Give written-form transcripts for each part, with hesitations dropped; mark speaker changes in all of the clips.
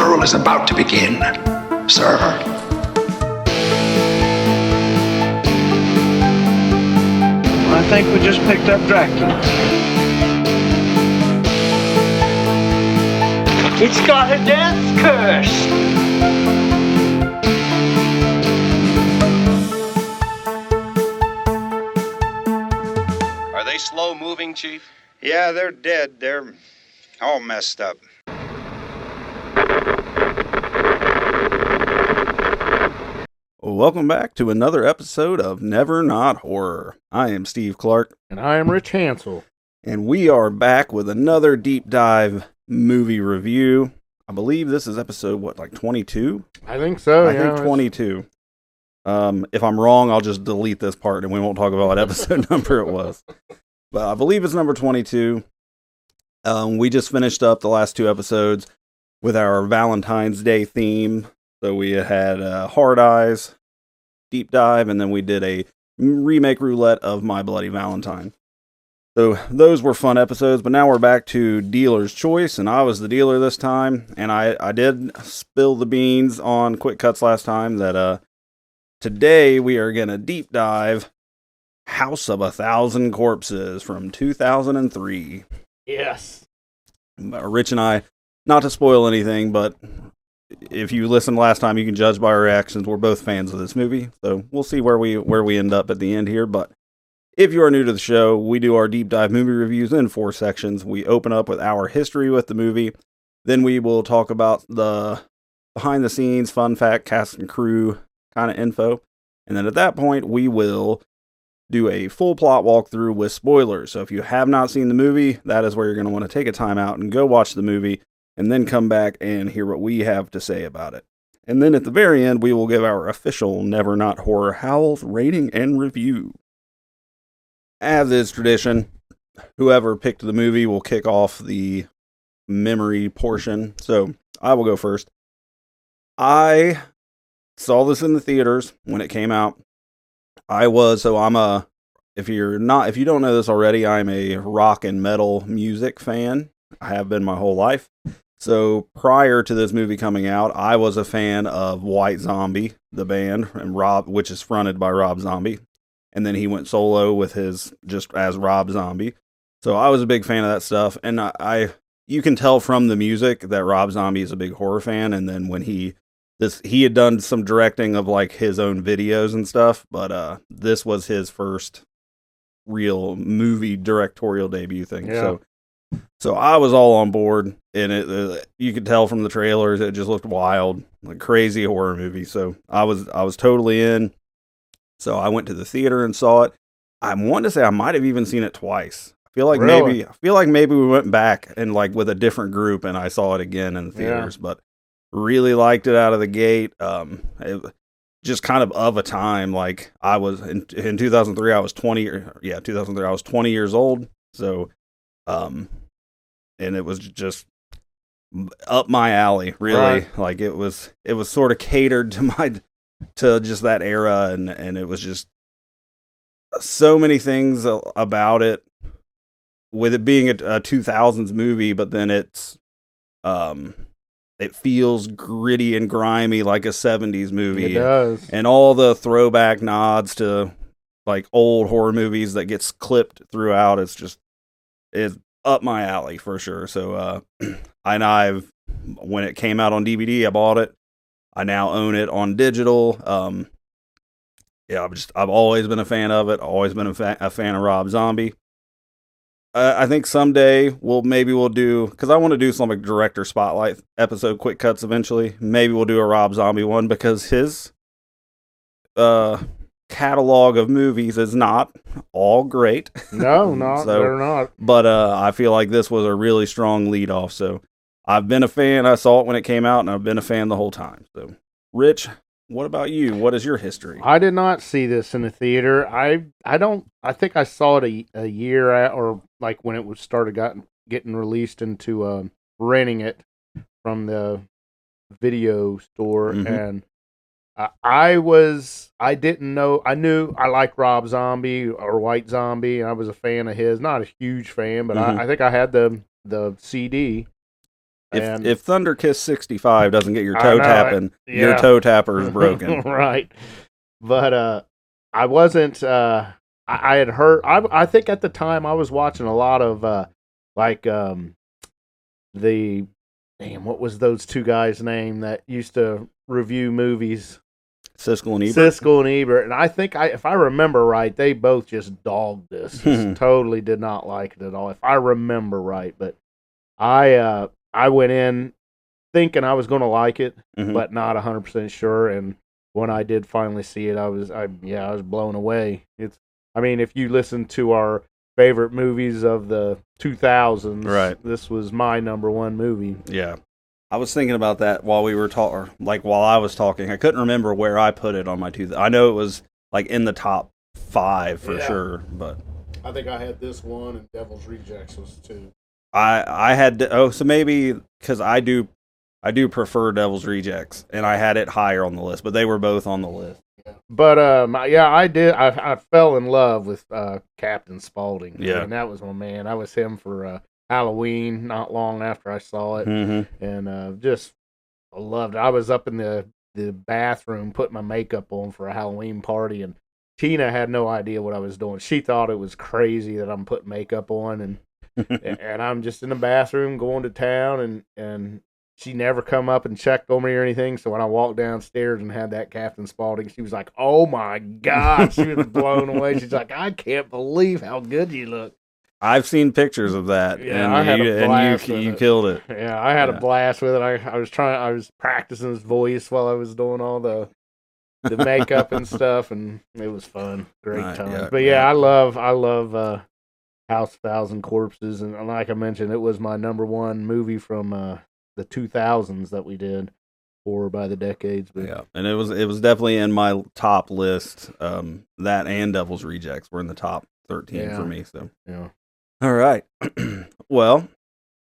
Speaker 1: funeral is about to begin, sir.
Speaker 2: I think we just picked up Dracula. It's got a death curse!
Speaker 3: Are they slow moving, Chief?
Speaker 4: Yeah, they're dead. They're all messed up.
Speaker 5: Welcome back to another episode of Never Not Horror. I am Steve Clark.
Speaker 6: And I am Rich Hansel.
Speaker 5: And we are back with another deep dive movie review. I believe this is episode, 22?
Speaker 6: I think so,
Speaker 5: I think 22. If I'm wrong, I'll just delete this part and we won't talk about what episode number it was. But I believe it's number 22. We just finished up the last two episodes with our Valentine's Day theme. So we had Hard Eyes, Deep Dive, and then we did a remake roulette of My Bloody Valentine. So those were fun episodes, but now we're back to Dealer's Choice, and I was the dealer this time, and I did spill the beans on Quick Cuts last time that today we are going to deep dive House of a Thousand Corpses from 2003.
Speaker 6: Yes.
Speaker 5: Rich and I, not to spoil anything, but if you listened last time, you can judge by our reactions. We're both fans of this movie, so we'll see where we end up at the end here. But if you are new to the show, we do our deep dive movie reviews in 4 sections. We open up with our history with the movie, then we will talk about the behind the scenes, fun fact, cast and crew kind of info, and then at that point we will do a full plot walkthrough with spoilers. So if you have not seen the movie, that is where you're going to want to take a time out and go watch the movie, and then come back and hear what we have to say about it. And then at the very end, we will give our official Never Not Horror Howls rating and review. As is tradition, whoever picked the movie will kick off the memory portion. So I will go first. I saw this in the theaters when it came out. If you don't know this already, I'm a rock and metal music fan. I have been my whole life. So prior to this movie coming out, I was a fan of White Zombie, the band, and which is fronted by Rob Zombie. And then he went solo with just as Rob Zombie. So I was a big fan of that stuff. And you can tell from the music that Rob Zombie is a big horror fan. And then when he had done some directing of like his own videos and stuff, but this was his first real movie directorial debut thing.
Speaker 6: Yeah.
Speaker 5: So I was all on board, and you could tell from the trailers it just looked wild, like crazy horror movie. So I was totally in. So I went to the theater and saw it. I want to say I might have even seen it twice. I feel like maybe we went back and like with a different group, and I saw it again in the theaters. Yeah. But really liked it out of the gate. It just kind of a time. Like I was in 2003. I was 20. 2003. I was 20 years old. So, and it was just up my alley. Really, right. Like it was sort of catered to just that era, and it was just so many things about it. With it being a 2000s movie, but then it's it feels gritty and grimy like a 70s movie.
Speaker 6: It does.
Speaker 5: And all the throwback nods to like old horror movies that gets clipped throughout. It's up my alley for sure. So when it came out on DVD, I bought it. I now own it on digital. I've always been a fan of it. Always been a fan of Rob Zombie. I think someday we'll do, because I want to do some like director spotlight episode, quick cuts eventually. Maybe we'll do a Rob Zombie one, because his catalog of movies is not all great.
Speaker 6: No, they're not.
Speaker 5: But I feel like this was a really strong lead off. So I've been a fan. I saw it when it came out, and I've been a fan the whole time. So, Rich, what about you? What is your history?
Speaker 6: I did not see this in the theater. I think I saw it a year or like when it was getting released into renting it from the video store. Mm-hmm. And I didn't know. I knew I liked Rob Zombie or White Zombie, and I was a fan of his. Not a huge fan, but mm-hmm. I think I had the CD.
Speaker 5: If Thunder Kiss 65 doesn't get your
Speaker 6: I
Speaker 5: toe
Speaker 6: know,
Speaker 5: tapping, your toe tapper is broken.
Speaker 6: Right. But I wasn't. I had heard. I think at the time I was watching a lot of the what was those two guys' name that used to review movies?
Speaker 5: Siskel and Ebert.
Speaker 6: Siskel and Ebert, and I think if I remember right, they both just dogged this. Just totally did not like it at all, if I remember right. But I went in thinking I was going to like it, but not 100% sure. And when I did finally see it, I was blown away. If you listen to our favorite movies of the 2000s,
Speaker 5: right,
Speaker 6: this was my number one movie.
Speaker 5: Yeah. I was thinking about that while we were talking, while I was talking. I couldn't remember where I put it on my I know it was in the top 5 for sure, but
Speaker 6: I think I had this one and Devil's Rejects was 2.
Speaker 5: I had so maybe because I do prefer Devil's Rejects, and I had it higher on the list, but they were both on the list.
Speaker 6: But I did. I fell in love with Captain Spaulding.
Speaker 5: Yeah,
Speaker 6: and that was my man. I was him for Halloween, not long after I saw it, and just loved it. I was up in the bathroom putting my makeup on for a Halloween party, and Tina had no idea what I was doing. She thought it was crazy that I'm putting makeup on, and I'm just in the bathroom going to town, and she never come up and checked on me or anything. So when I walked downstairs and had that Captain Spaulding, she was like, "Oh my God!" She was blown away. She's like, "I can't believe how good you look."
Speaker 5: I've seen pictures of that,
Speaker 6: and I had a blast with
Speaker 5: you
Speaker 6: it.
Speaker 5: killed it.
Speaker 6: Yeah, I had a blast with it. I was practicing his voice while I was doing all the makeup and stuff, and it was fun. Great time.
Speaker 5: Yeah,
Speaker 6: but I love House of Thousand Corpses, and like I mentioned, it was my number one movie from the 2000s that we did for by the decades. But
Speaker 5: yeah, and it was definitely in my top list. That and Devil's Rejects were in the top 13 for me. So
Speaker 6: yeah.
Speaker 5: All right. Well,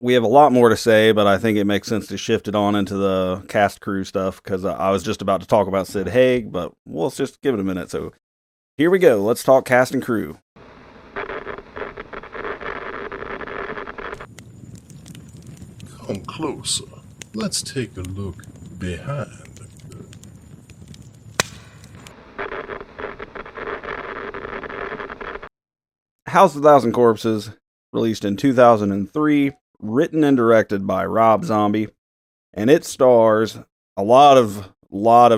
Speaker 5: we have a lot more to say, but I think it makes sense to shift it on into the cast crew stuff because I was just about to talk about Sid Haig, but let's just give it a minute. So here we go. Let's talk cast and crew.
Speaker 7: Come closer. Let's take a look behind the curtain.
Speaker 5: House of a Thousand Corpses, released in 2003, written and directed by Rob Zombie, and it stars a lot of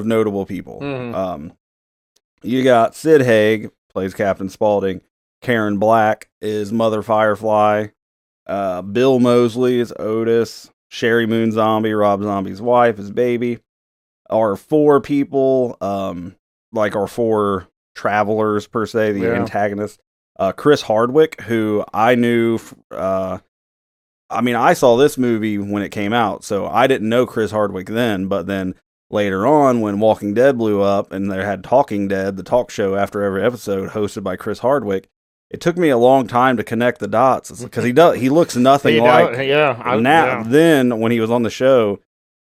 Speaker 5: notable people. You got Sid Haig, plays Captain Spaulding. Karen Black is Mother Firefly. Bill Moseley is Otis. Sherry Moon Zombie, Rob Zombie's wife, is Baby. Our 4 people, our 4 travelers per se, the antagonists. Chris Hardwick, who I knew, I saw this movie when it came out, so I didn't know Chris Hardwick then, but then later on when Walking Dead blew up and they had Talking Dead, the talk show after every episode hosted by Chris Hardwick, it took me a long time to connect the dots because he looks nothing then when he was on the show,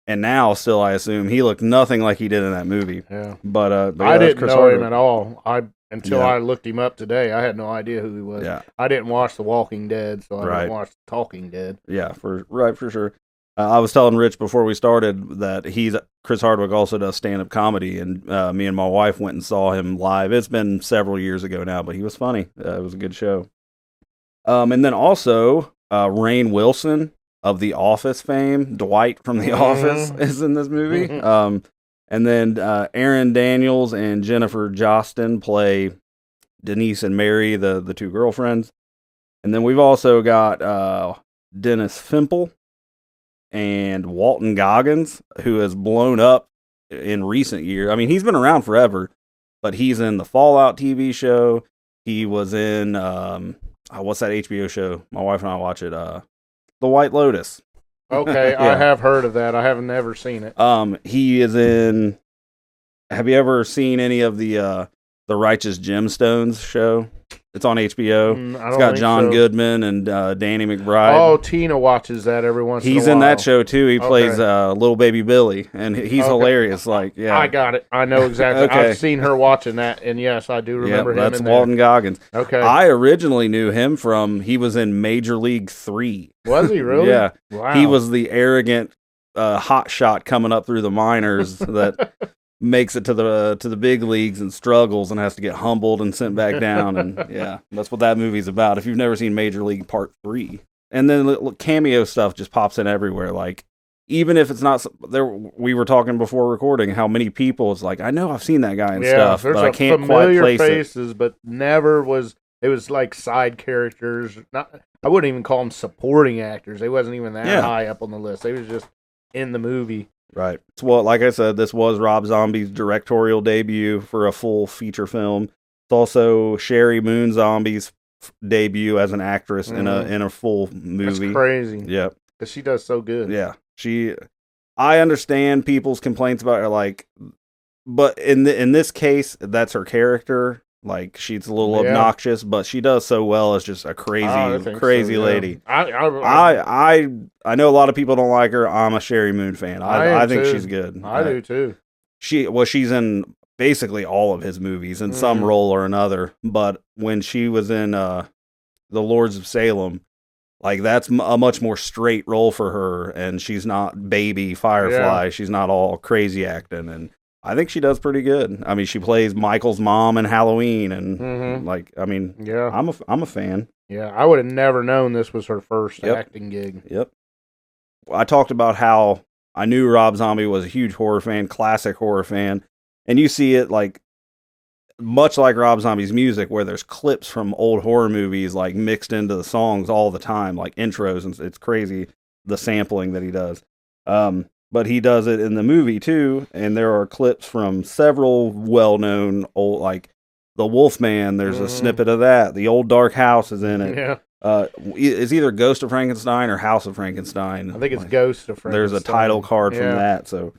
Speaker 5: and now still I assume he looked nothing like he did in that movie.
Speaker 6: Yeah,
Speaker 5: but
Speaker 6: I didn't
Speaker 5: Chris
Speaker 6: know
Speaker 5: Hardwick.
Speaker 6: him at all. Until I looked him up today, I had no idea who he was.
Speaker 5: Yeah.
Speaker 6: I didn't watch The Walking Dead, so I didn't watch Talking Dead.
Speaker 5: Yeah, for sure. I was telling Rich before we started that Chris Hardwick also does stand-up comedy, and me and my wife went and saw him live. It's been several years ago now, but he was funny. It was a good show. And then also Rainn Wilson of The Office fame, Dwight from The Office, is in this movie. And then Aaron Daniels and Jennifer Jostin play Denise and Mary, the 2 girlfriends. And then we've also got Dennis Fimple and Walton Goggins, who has blown up in recent years. He's been around forever, but he's in the Fallout TV show. He was in, what's that HBO show? My wife and I watch it, The White Lotus.
Speaker 6: Okay, I have heard of that. I have never seen it.
Speaker 5: He is in, have you ever seen any of the Righteous Gemstones show? It's on HBO.
Speaker 6: I
Speaker 5: It's
Speaker 6: don't
Speaker 5: got
Speaker 6: think
Speaker 5: John
Speaker 6: so.
Speaker 5: Goodman and Danny McBride.
Speaker 6: Oh, Tina watches that every once in a while.
Speaker 5: He's in that show too. He plays
Speaker 6: Okay.
Speaker 5: little baby Billy, and he's
Speaker 6: Okay.
Speaker 5: hilarious. Like, yeah,
Speaker 6: I got it. I know exactly.
Speaker 5: Okay.
Speaker 6: I've seen her watching that, and yes, I do remember him
Speaker 5: that's
Speaker 6: in
Speaker 5: Walton Goggins.
Speaker 6: there. Okay.
Speaker 5: I originally knew him from he was in Major League 3.
Speaker 6: Was he really?
Speaker 5: Yeah.
Speaker 6: Wow.
Speaker 5: He was the arrogant hot shot coming up through the minors that makes it to the big leagues and struggles and has to get humbled and sent back down. And yeah, that's what that movie's about. If you've never seen Major League Part 3. And then cameo stuff just pops in everywhere. Like, even if it's not there, we were talking before recording how many people it's like, I know I've seen that guy and stuff, but I can't quite place
Speaker 6: faces,
Speaker 5: it.
Speaker 6: but never was. It was like side characters. Not, I wouldn't even call them supporting actors. They wasn't even that high up on the list. They was just in the movie.
Speaker 5: Right. Well, like I said, this was Rob Zombie's directorial debut for a full feature film. It's also Sherry Moon Zombie's debut as an actress in a full movie.
Speaker 6: That's crazy.
Speaker 5: Yeah,
Speaker 6: because she does so good.
Speaker 5: Yeah, I understand people's complaints about her, like, but in this case, that's her character. Like, she's a little obnoxious, but she does so well as just a crazy lady. I know a lot of people don't like her. I'm a Sherry Moon fan. I think she's good.
Speaker 6: I do too.
Speaker 5: She's in basically all of his movies in some role or another. But when she was in The Lords of Salem, like, that's a much more straight role for her, and she's not baby Firefly. Yeah. She's not all crazy acting, and I think she does pretty good. I mean, she plays Michael's mom in Halloween, and like, I mean, yeah, I'm a fan.
Speaker 6: Yeah, I would have never known this was her first acting gig.
Speaker 5: Yep. I talked about how I knew Rob Zombie was a huge horror fan, classic horror fan, and you see it like much like Rob Zombie's music, where there's clips from old horror movies like mixed into the songs all the time, like intros, and it's crazy the sampling that he does. But he does it in the movie too, and there are clips from several well-known old, like The Wolfman. There's a snippet of that. The Old Dark House is in it.
Speaker 6: Yeah.
Speaker 5: It's either Ghost of Frankenstein or House of Frankenstein.
Speaker 6: I think it's Ghost of Frankenstein.
Speaker 5: There's a title card from that. So,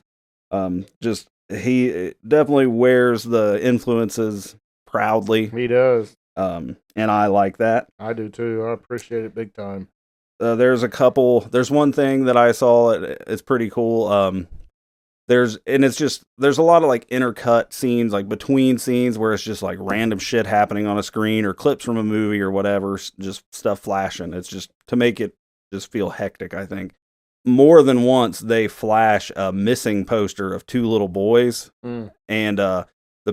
Speaker 5: just he definitely wears the influences proudly.
Speaker 6: He does.
Speaker 5: And I like that.
Speaker 6: I do too. I appreciate it big time.
Speaker 5: There's one thing that I saw. It's pretty cool. There's a lot of like intercut scenes, like between scenes where it's just like random shit happening on a screen or clips from a movie or whatever, just stuff flashing. It's just to make it just feel hectic, I think. More than once, they flash a missing poster of two little boys, and the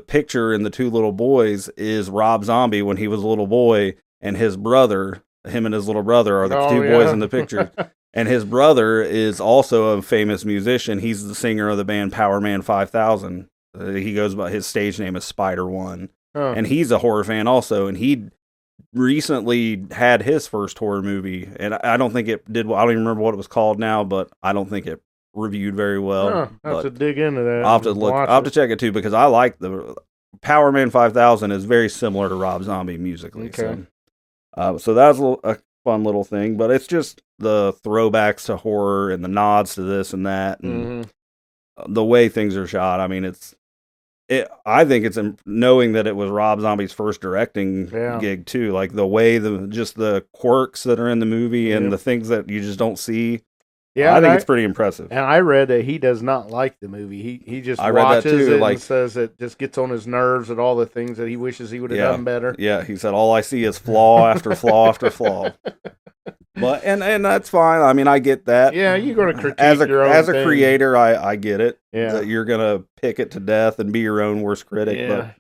Speaker 5: picture in the two little boys is Rob Zombie when he was a little boy, and his brother. Him and his little brother are the two boys in the picture. And his brother is also a famous musician. He's the singer of the band Power Man 5000. He goes by, his stage name is Spider One. And he's a horror fan also. And he recently had his first horror movie. And I don't think it did, I don't even remember what it was called now, but I don't think it reviewed very well.
Speaker 6: I have to dig into that.
Speaker 5: I'll have to check it too, because I like the Power Man 5000 is very similar to Rob Zombie musically.
Speaker 6: Okay.
Speaker 5: So that was a fun little thing, but it's just the throwbacks to horror and the nods to this and that, and the way things are shot. I mean, I think it's knowing that it was Rob Zombie's first directing gig too. Like the way just the quirks that are in the movie and the things that you just don't see. Yeah, I think it's pretty impressive.
Speaker 6: And I read that he does not like the movie. He just
Speaker 5: I read
Speaker 6: watches
Speaker 5: that too,
Speaker 6: it and says it just gets on his nerves at all the things that he wishes he would have done better.
Speaker 5: Yeah, he said all I see is flaw after flaw after flaw. But and that's fine. I mean, I get that.
Speaker 6: Yeah, you're going to critique your own
Speaker 5: as a
Speaker 6: thing.
Speaker 5: creator. I get it.
Speaker 6: Yeah,
Speaker 5: that you're going to pick it to death and be your own worst critic.
Speaker 6: Yeah.
Speaker 5: But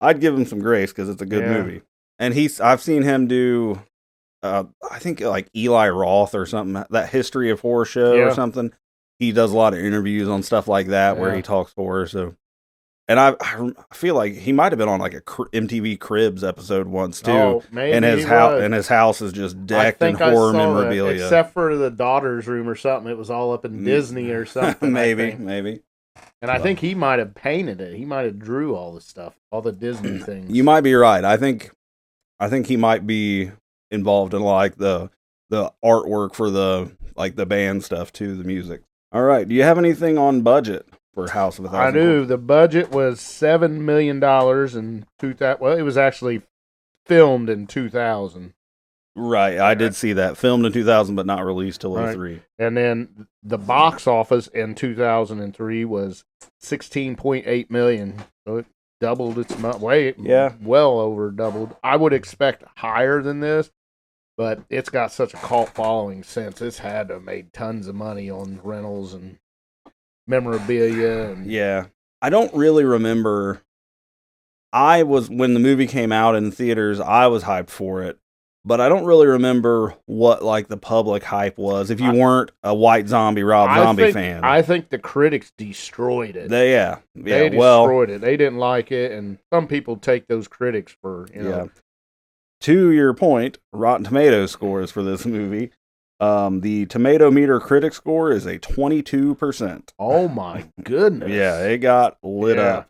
Speaker 5: I'd give him some grace because it's a good movie. And I've seen him do. I think like Eli Roth or something, that History of Horror show or something. He does a lot of interviews on stuff like that where he talks horror. So, and I feel like he might have been on like a MTV Cribs episode once too.
Speaker 6: Oh, maybe
Speaker 5: and his house is just decked in horror memorabilia,
Speaker 6: except for the daughter's room or something. It was all up in Disney or something.
Speaker 5: maybe.
Speaker 6: And I think he might have painted it. He might have drew all the stuff, all the Disney things.
Speaker 5: You might be right. I think he might be involved in like the artwork for the band stuff too, the music. All right, do you have anything on budget for House of a Thousand
Speaker 6: Corpses? I do. The budget was $7 million and it was actually filmed in 2000.
Speaker 5: Right, I did see that. Filmed in 2000, but not released till
Speaker 6: Right.
Speaker 5: 03.
Speaker 6: And then the box office in 2003 was 16.8 million. So it doubled its weight.
Speaker 5: Yeah.
Speaker 6: Well over doubled. I would expect higher than this, but it's got such a cult following since. It's had to have made tons of money on rentals and memorabilia. And
Speaker 5: Yeah. I don't really remember. When the movie came out in theaters, I was hyped for it. But I don't really remember what like the public hype was. If you weren't a White Zombie, Rob Zombie fan,
Speaker 6: I think the critics destroyed it.
Speaker 5: they
Speaker 6: Destroyed it. They didn't like it, and some people take those critics for
Speaker 5: To your point, Rotten Tomatoes scores for this movie. The Tomato Meter critic score is a 22%.
Speaker 6: Oh my goodness!
Speaker 5: Yeah, it got lit up.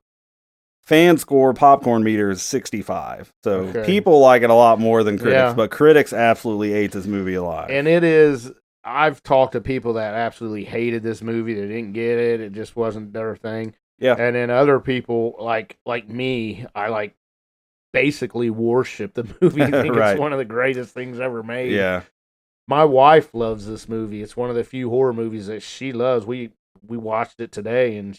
Speaker 5: Fan score popcorn meter is 65. So people like it a lot more than critics, but critics absolutely ate this movie alive.
Speaker 6: And it is. I've talked to people that absolutely hated this movie. They didn't get it. It just wasn't their thing.
Speaker 5: Yeah.
Speaker 6: And then other people like me, I basically worship the movie. I think
Speaker 5: Right.
Speaker 6: it's one of the greatest things ever made.
Speaker 5: Yeah.
Speaker 6: My wife loves this movie. It's one of the few horror movies that she loves. We watched it today, and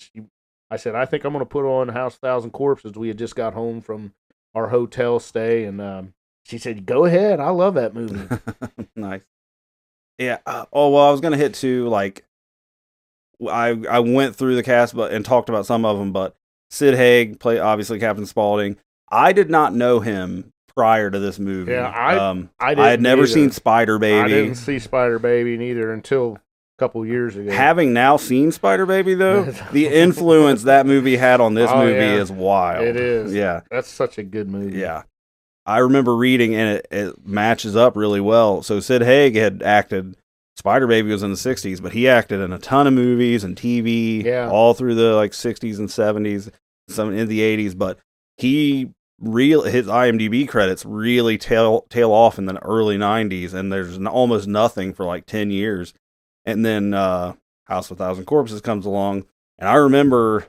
Speaker 6: I said, I think I'm going to put on House of 1,000 Corpses. We had just got home from our hotel stay, and she said, go ahead. I love that movie.
Speaker 5: Nice. Yeah. I was going to hit too, I went through the cast and talked about some of them, but Sid Haig played, obviously, Captain Spaulding. I did not know him prior to this movie.
Speaker 6: Yeah,
Speaker 5: I had never seen Spider Baby.
Speaker 6: I didn't see Spider Baby neither until couple years ago.
Speaker 5: Having now seen Spider Baby, though, the influence that movie had on this movie is wild.
Speaker 6: It is.
Speaker 5: Yeah.
Speaker 6: That's such a good movie.
Speaker 5: Yeah. I remember reading, and it matches up really well. So Sid Haig had acted, Spider Baby was in the 60s, but he acted in a ton of movies and TV all through the 60s and 70s, some in the 80s, but his IMDb credits really tail off in the early 90s, and there's almost nothing for 10 years. And then House of 1,000 Corpses comes along, and I remember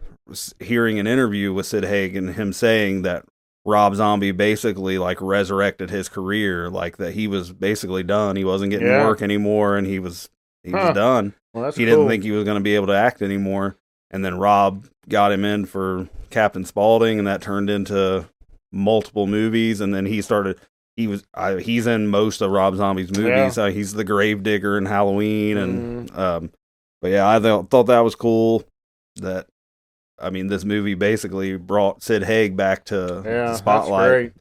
Speaker 5: hearing an interview with Sid Haig and him saying that Rob Zombie basically resurrected his career, that he was basically done. He wasn't getting work anymore, and he was done.
Speaker 6: Well,
Speaker 5: he didn't think he was going to be able to act anymore. And then Rob got him in for Captain Spaulding, and that turned into multiple movies. And then he's in most of Rob Zombie's movies. He's the Gravedigger in Halloween, and but yeah, I thought that was cool. This movie basically brought Sid Haig back to the spotlight.
Speaker 6: That's great.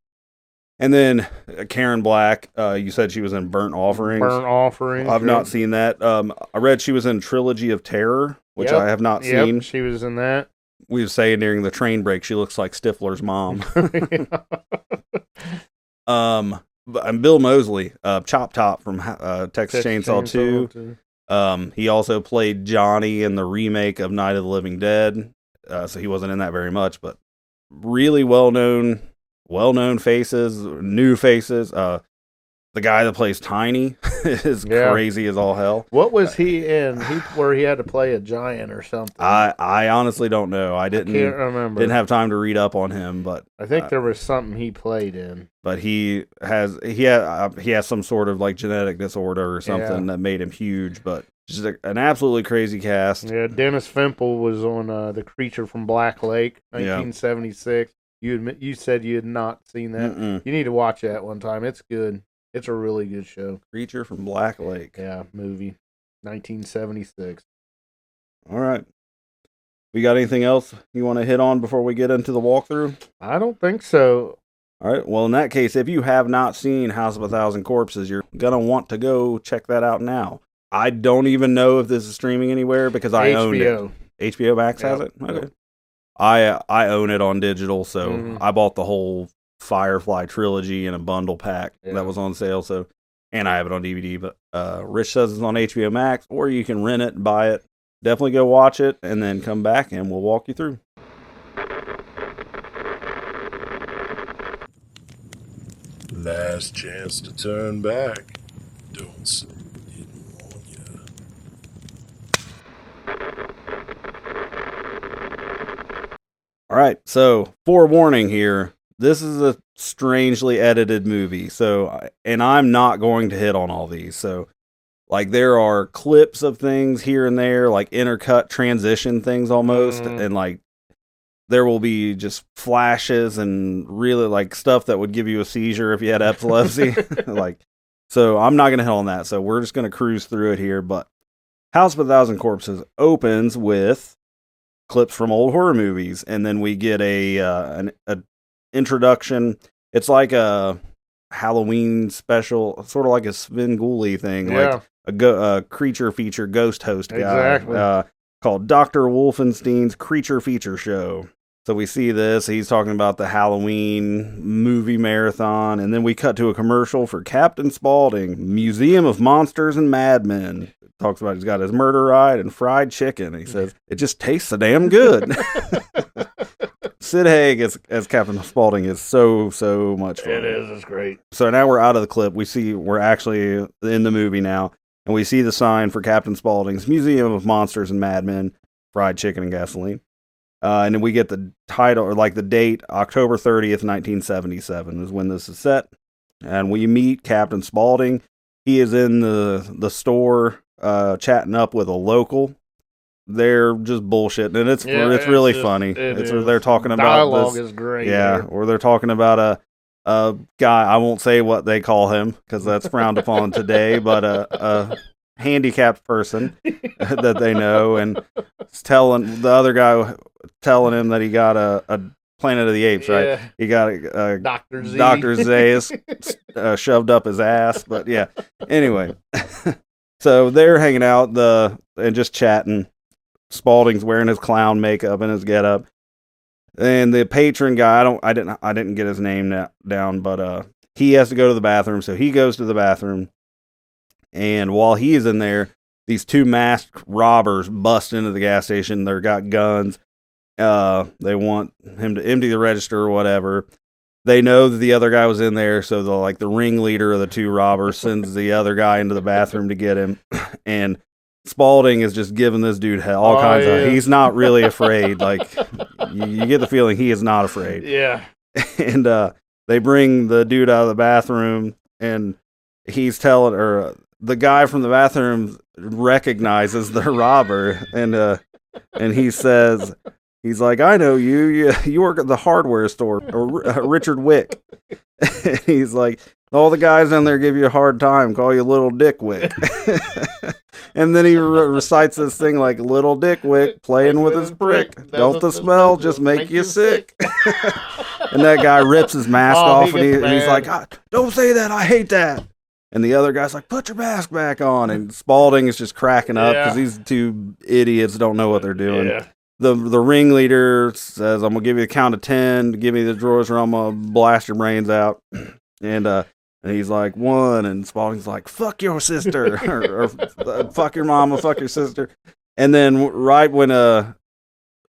Speaker 5: And then Karen Black, you said she was in Burnt Offerings.
Speaker 6: Burnt Offerings.
Speaker 5: I've not seen that. I read she was in Trilogy of Terror, which I have not seen.
Speaker 6: She was in that.
Speaker 5: We were saying during the train break, she looks like Stifler's mom. And Bill Moseley, Chop Top from Texas Chainsaw 2. He also played Johnny in the remake of Night of the Living Dead. So he wasn't in that very much, but really well-known faces, new faces. The guy that plays Tiny is crazy as all hell.
Speaker 6: What was he in? Where he had to play a giant or something?
Speaker 5: I honestly don't know. I can't
Speaker 6: remember.
Speaker 5: Didn't have time to read up on him, but
Speaker 6: I think there was something he played in.
Speaker 5: But he has some sort of genetic disorder or something that made him huge. But just an absolutely crazy cast.
Speaker 6: Yeah, Dennis Fimple was on The Creature from Black Lake, 1976. You said you had not seen that.
Speaker 5: Mm-mm.
Speaker 6: You need to watch that one time. It's good. It's a really good show.
Speaker 5: Creature from Black Lake.
Speaker 6: Yeah, movie. 1976.
Speaker 5: All right. We got anything else you want to hit on before we get into the walkthrough?
Speaker 6: I don't think so.
Speaker 5: All right. Well, in that case, if you have not seen House of 1,000 Corpses, you're going to want to go check that out now. I don't even know if this is streaming anywhere because I owned it. HBO Max has it? Okay. I own it on digital, so I bought the whole Firefly trilogy in a bundle pack that was on sale. So, and I have it on DVD. But Rich says it's on HBO Max, or you can rent it and buy it. Definitely go watch it, and then come back and we'll walk you through.
Speaker 7: Last chance to turn back. Don't say we didn't warn ya.
Speaker 5: All right, so forewarning here. This is strangely edited movie. So, and I'm not going to hit on all these. So, like, there are clips of things here and there, like intercut transition things almost, and like there will be just flashes and really like stuff that would give you a seizure if you had epilepsy. Like, so I'm not going to hit on that. So we're just going to cruise through it here. But House of a Thousand Corpses opens with clips from old horror movies, and then we get an introduction. It's like a Halloween special, sort of like a Svengoolie thing, like a creature feature ghost host guy, called Dr. Wolfenstein's Creature Feature Show. So we see this, he's talking about the Halloween movie marathon, and then we cut to a commercial for Captain Spaulding, Museum of Monsters and Madmen. Talks about he's got his murder ride and fried chicken. He says, it just tastes so damn good. Sid Haig as Captain Spaulding is so much fun.
Speaker 6: It is, it's great.
Speaker 5: So now we're out of the clip. We're actually in the movie now, and we see the sign for Captain Spaulding's Museum of Monsters and Madmen, fried chicken and gasoline. And then we get the title, or like the date, October 30th, 1977 is when this is set. And we meet Captain Spaulding. He is in the store chatting up with a local. They're just bullshitting, and it's really funny. They're talking about
Speaker 6: dialogue
Speaker 5: this,
Speaker 6: is great.
Speaker 5: Yeah, or they're talking about a guy. I won't say what they call him because that's frowned upon today, but a handicapped person that they know, and telling the other guy, telling him that he got a Planet of the Apes, right?
Speaker 6: Yeah.
Speaker 5: He got a
Speaker 6: Dr. Z.
Speaker 5: Dr. Zaius shoved up his ass, but yeah. Anyway, so they're hanging out and just chatting. Spaulding's wearing his clown makeup and his getup, and the patron guy, I didn't get his name down, but he has to go to the bathroom, so he goes to the bathroom, and while he is in there, these two masked robbers bust into the gas station. They've got guns. They want him to empty the register or whatever. They know that the other guy was in there, so the ringleader of the two robbers sends the other guy into the bathroom to get him, and Spaulding is just giving this dude all kinds of. He's not really afraid. Like you get the feeling he is not afraid.
Speaker 6: Yeah.
Speaker 5: And they bring the dude out of the bathroom, and he's telling, or the guy from the bathroom recognizes the robber, and he says, he's like, I know you. You work at the hardware store, or Richard Wick. He's like, all the guys in there give you a hard time, call you Little Dick Wick. And then he recites this thing like, Little Dick Wick playing with his brick. Don't the smell just make you sick? And that guy rips his mask off, and he's like, don't say that, I hate that. And the other guy's like, put your mask back on. And Spaulding is just cracking up because these two idiots don't know what they're doing.
Speaker 6: Yeah.
Speaker 5: The ringleader says, I'm going to give you a count of 10. Give me the drawers or I'm going to blast your brains out. And he's like, 1. And Spaulding's like, fuck your sister. or fuck your mama, fuck your sister. And then right when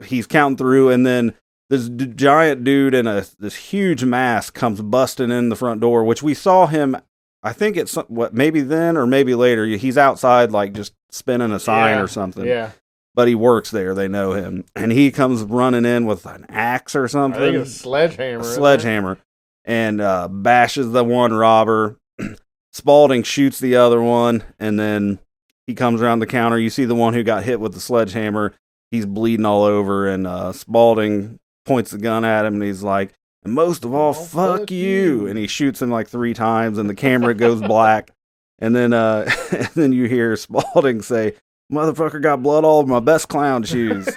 Speaker 5: he's counting through, and then this giant dude in this huge mask comes busting in the front door, which we saw him, I think it's maybe then or maybe later. He's outside like just spinning a sign or something.
Speaker 6: Yeah.
Speaker 5: But he works there. They know him. And he comes running in with an axe or something.
Speaker 6: I think it's a sledgehammer.
Speaker 5: A sledgehammer. And bashes the one robber. Spaulding shoots the other one. And then he comes around the counter. You see the one who got hit with the sledgehammer. He's bleeding all over. And Spaulding points the gun at him. And he's like, and most of all, fuck you. And he shoots him like 3 times. And the camera goes black. And then and then you hear Spaulding say, motherfucker got blood all over my best clown shoes.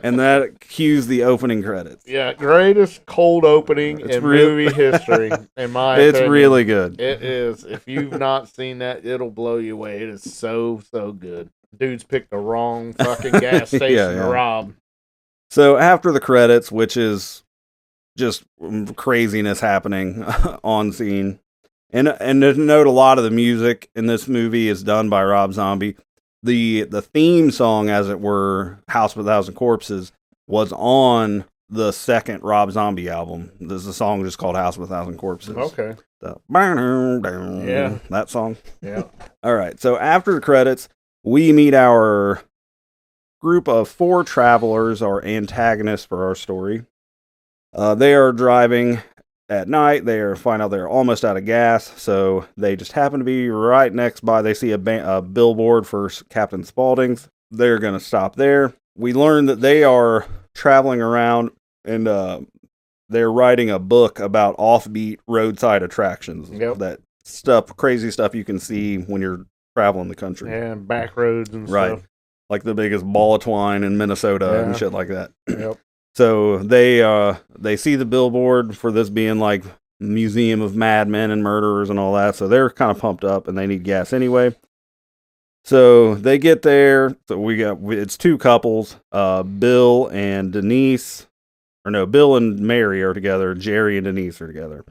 Speaker 5: And that cues the opening credits.
Speaker 6: Yeah, greatest cold opening in movie history, in my opinion.
Speaker 5: It's really good.
Speaker 6: It is. If you've not seen that, it'll blow you away. It is so good. Dudes picked the wrong fucking gas station to rob.
Speaker 5: So after the credits, which is just craziness happening on scene, and to note, a lot of the music in this movie is done by Rob Zombie. The theme song, as it were, House of a Thousand Corpses, was on the second Rob Zombie album. There's a song just called House of a Thousand Corpses.
Speaker 6: Okay.
Speaker 5: That song.
Speaker 6: Yeah.
Speaker 5: All right. So after the credits, we meet our group of 4 travelers, our antagonists for our story. They are driving at night, they find out they're almost out of gas, so they just happen to be right next by. They see a billboard for Captain Spaulding's. They're going to stop there. We learn that they are traveling around and they're writing a book about offbeat roadside attractions.
Speaker 6: Yep.
Speaker 5: That crazy stuff you can see when you're traveling the country.
Speaker 6: Yeah, back roads and
Speaker 5: Right.
Speaker 6: stuff.
Speaker 5: Like the biggest ball of twine in Minnesota and
Speaker 6: Yeah.
Speaker 5: shit like that.
Speaker 6: Yep.
Speaker 5: So they see the billboard for this being like museum of madmen and murderers and all that. So they're kind of pumped up and they need gas anyway. So they get there. So it's two couples, Bill and Denise, or no, Bill and Mary are together. Jerry and Denise are together.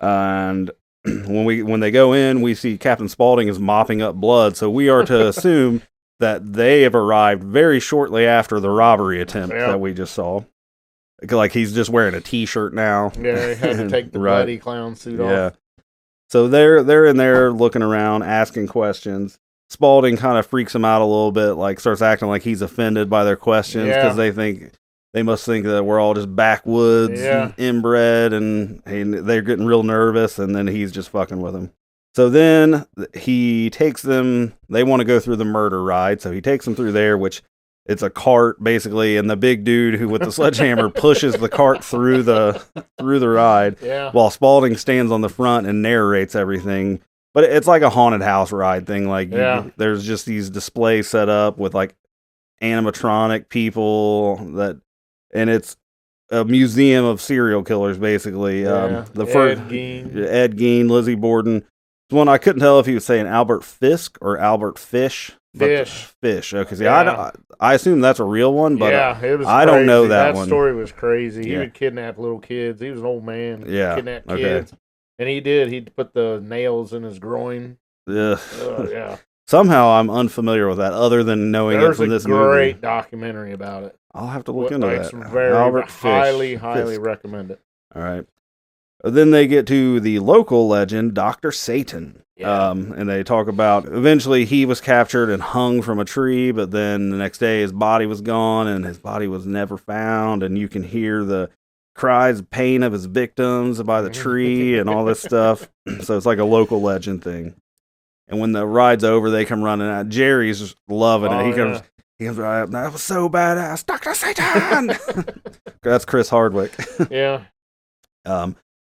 Speaker 5: And when they go in, we see Captain Spaulding is mopping up blood. So we are to assume that they have arrived very shortly after the robbery attempt that we just saw. Like he's just wearing a t-shirt now.
Speaker 6: Yeah, he had to take the
Speaker 5: Right.
Speaker 6: bloody clown suit off.
Speaker 5: Yeah. So they're in there looking around, asking questions. Spaulding kind of freaks him out a little bit, like starts acting like he's offended by their questions because they must think that we're all just backwoods, inbred, and they're getting real nervous, and then he's just fucking with them. So then he takes them, they want to go through the murder ride, so he takes them through there, which it's a cart basically, and the big dude who with the sledgehammer pushes the cart through the ride, while Spaulding stands on the front and narrates everything. But it's like a haunted house ride thing. Like there's just these displays set up with like animatronic people and it's a museum of serial killers basically. The first Ed Gein, Lizzie Borden. One I couldn't tell if he was saying Albert Fisk or Albert Fish. Fish. Okay, see, I assume that's a real one, but
Speaker 6: it was
Speaker 5: I don't know that one.
Speaker 6: That story was crazy. He would kidnap little kids. He was an old man. Kidnap kids. And he did. He'd put the nails in his groin.
Speaker 5: Yeah. Somehow I'm unfamiliar with that, other than knowing it from this movie.
Speaker 6: There's a great documentary about it.
Speaker 5: I'll have to look into that.
Speaker 6: Albert Fish. Highly recommend it.
Speaker 5: All right. Then they get to the local legend, Dr. Satan.
Speaker 6: Yeah.
Speaker 5: And they talk about eventually he was captured and hung from a tree, but then the next day his body was gone and his body was never found. And you can hear the cries of pain of his victims by the tree and all this stuff. So it's like a local legend thing. And when the ride's over, they come running out. Jerry's loving it. He comes right up. That was so badass, Dr. Satan. That's Chris Hardwick.
Speaker 6: Yeah.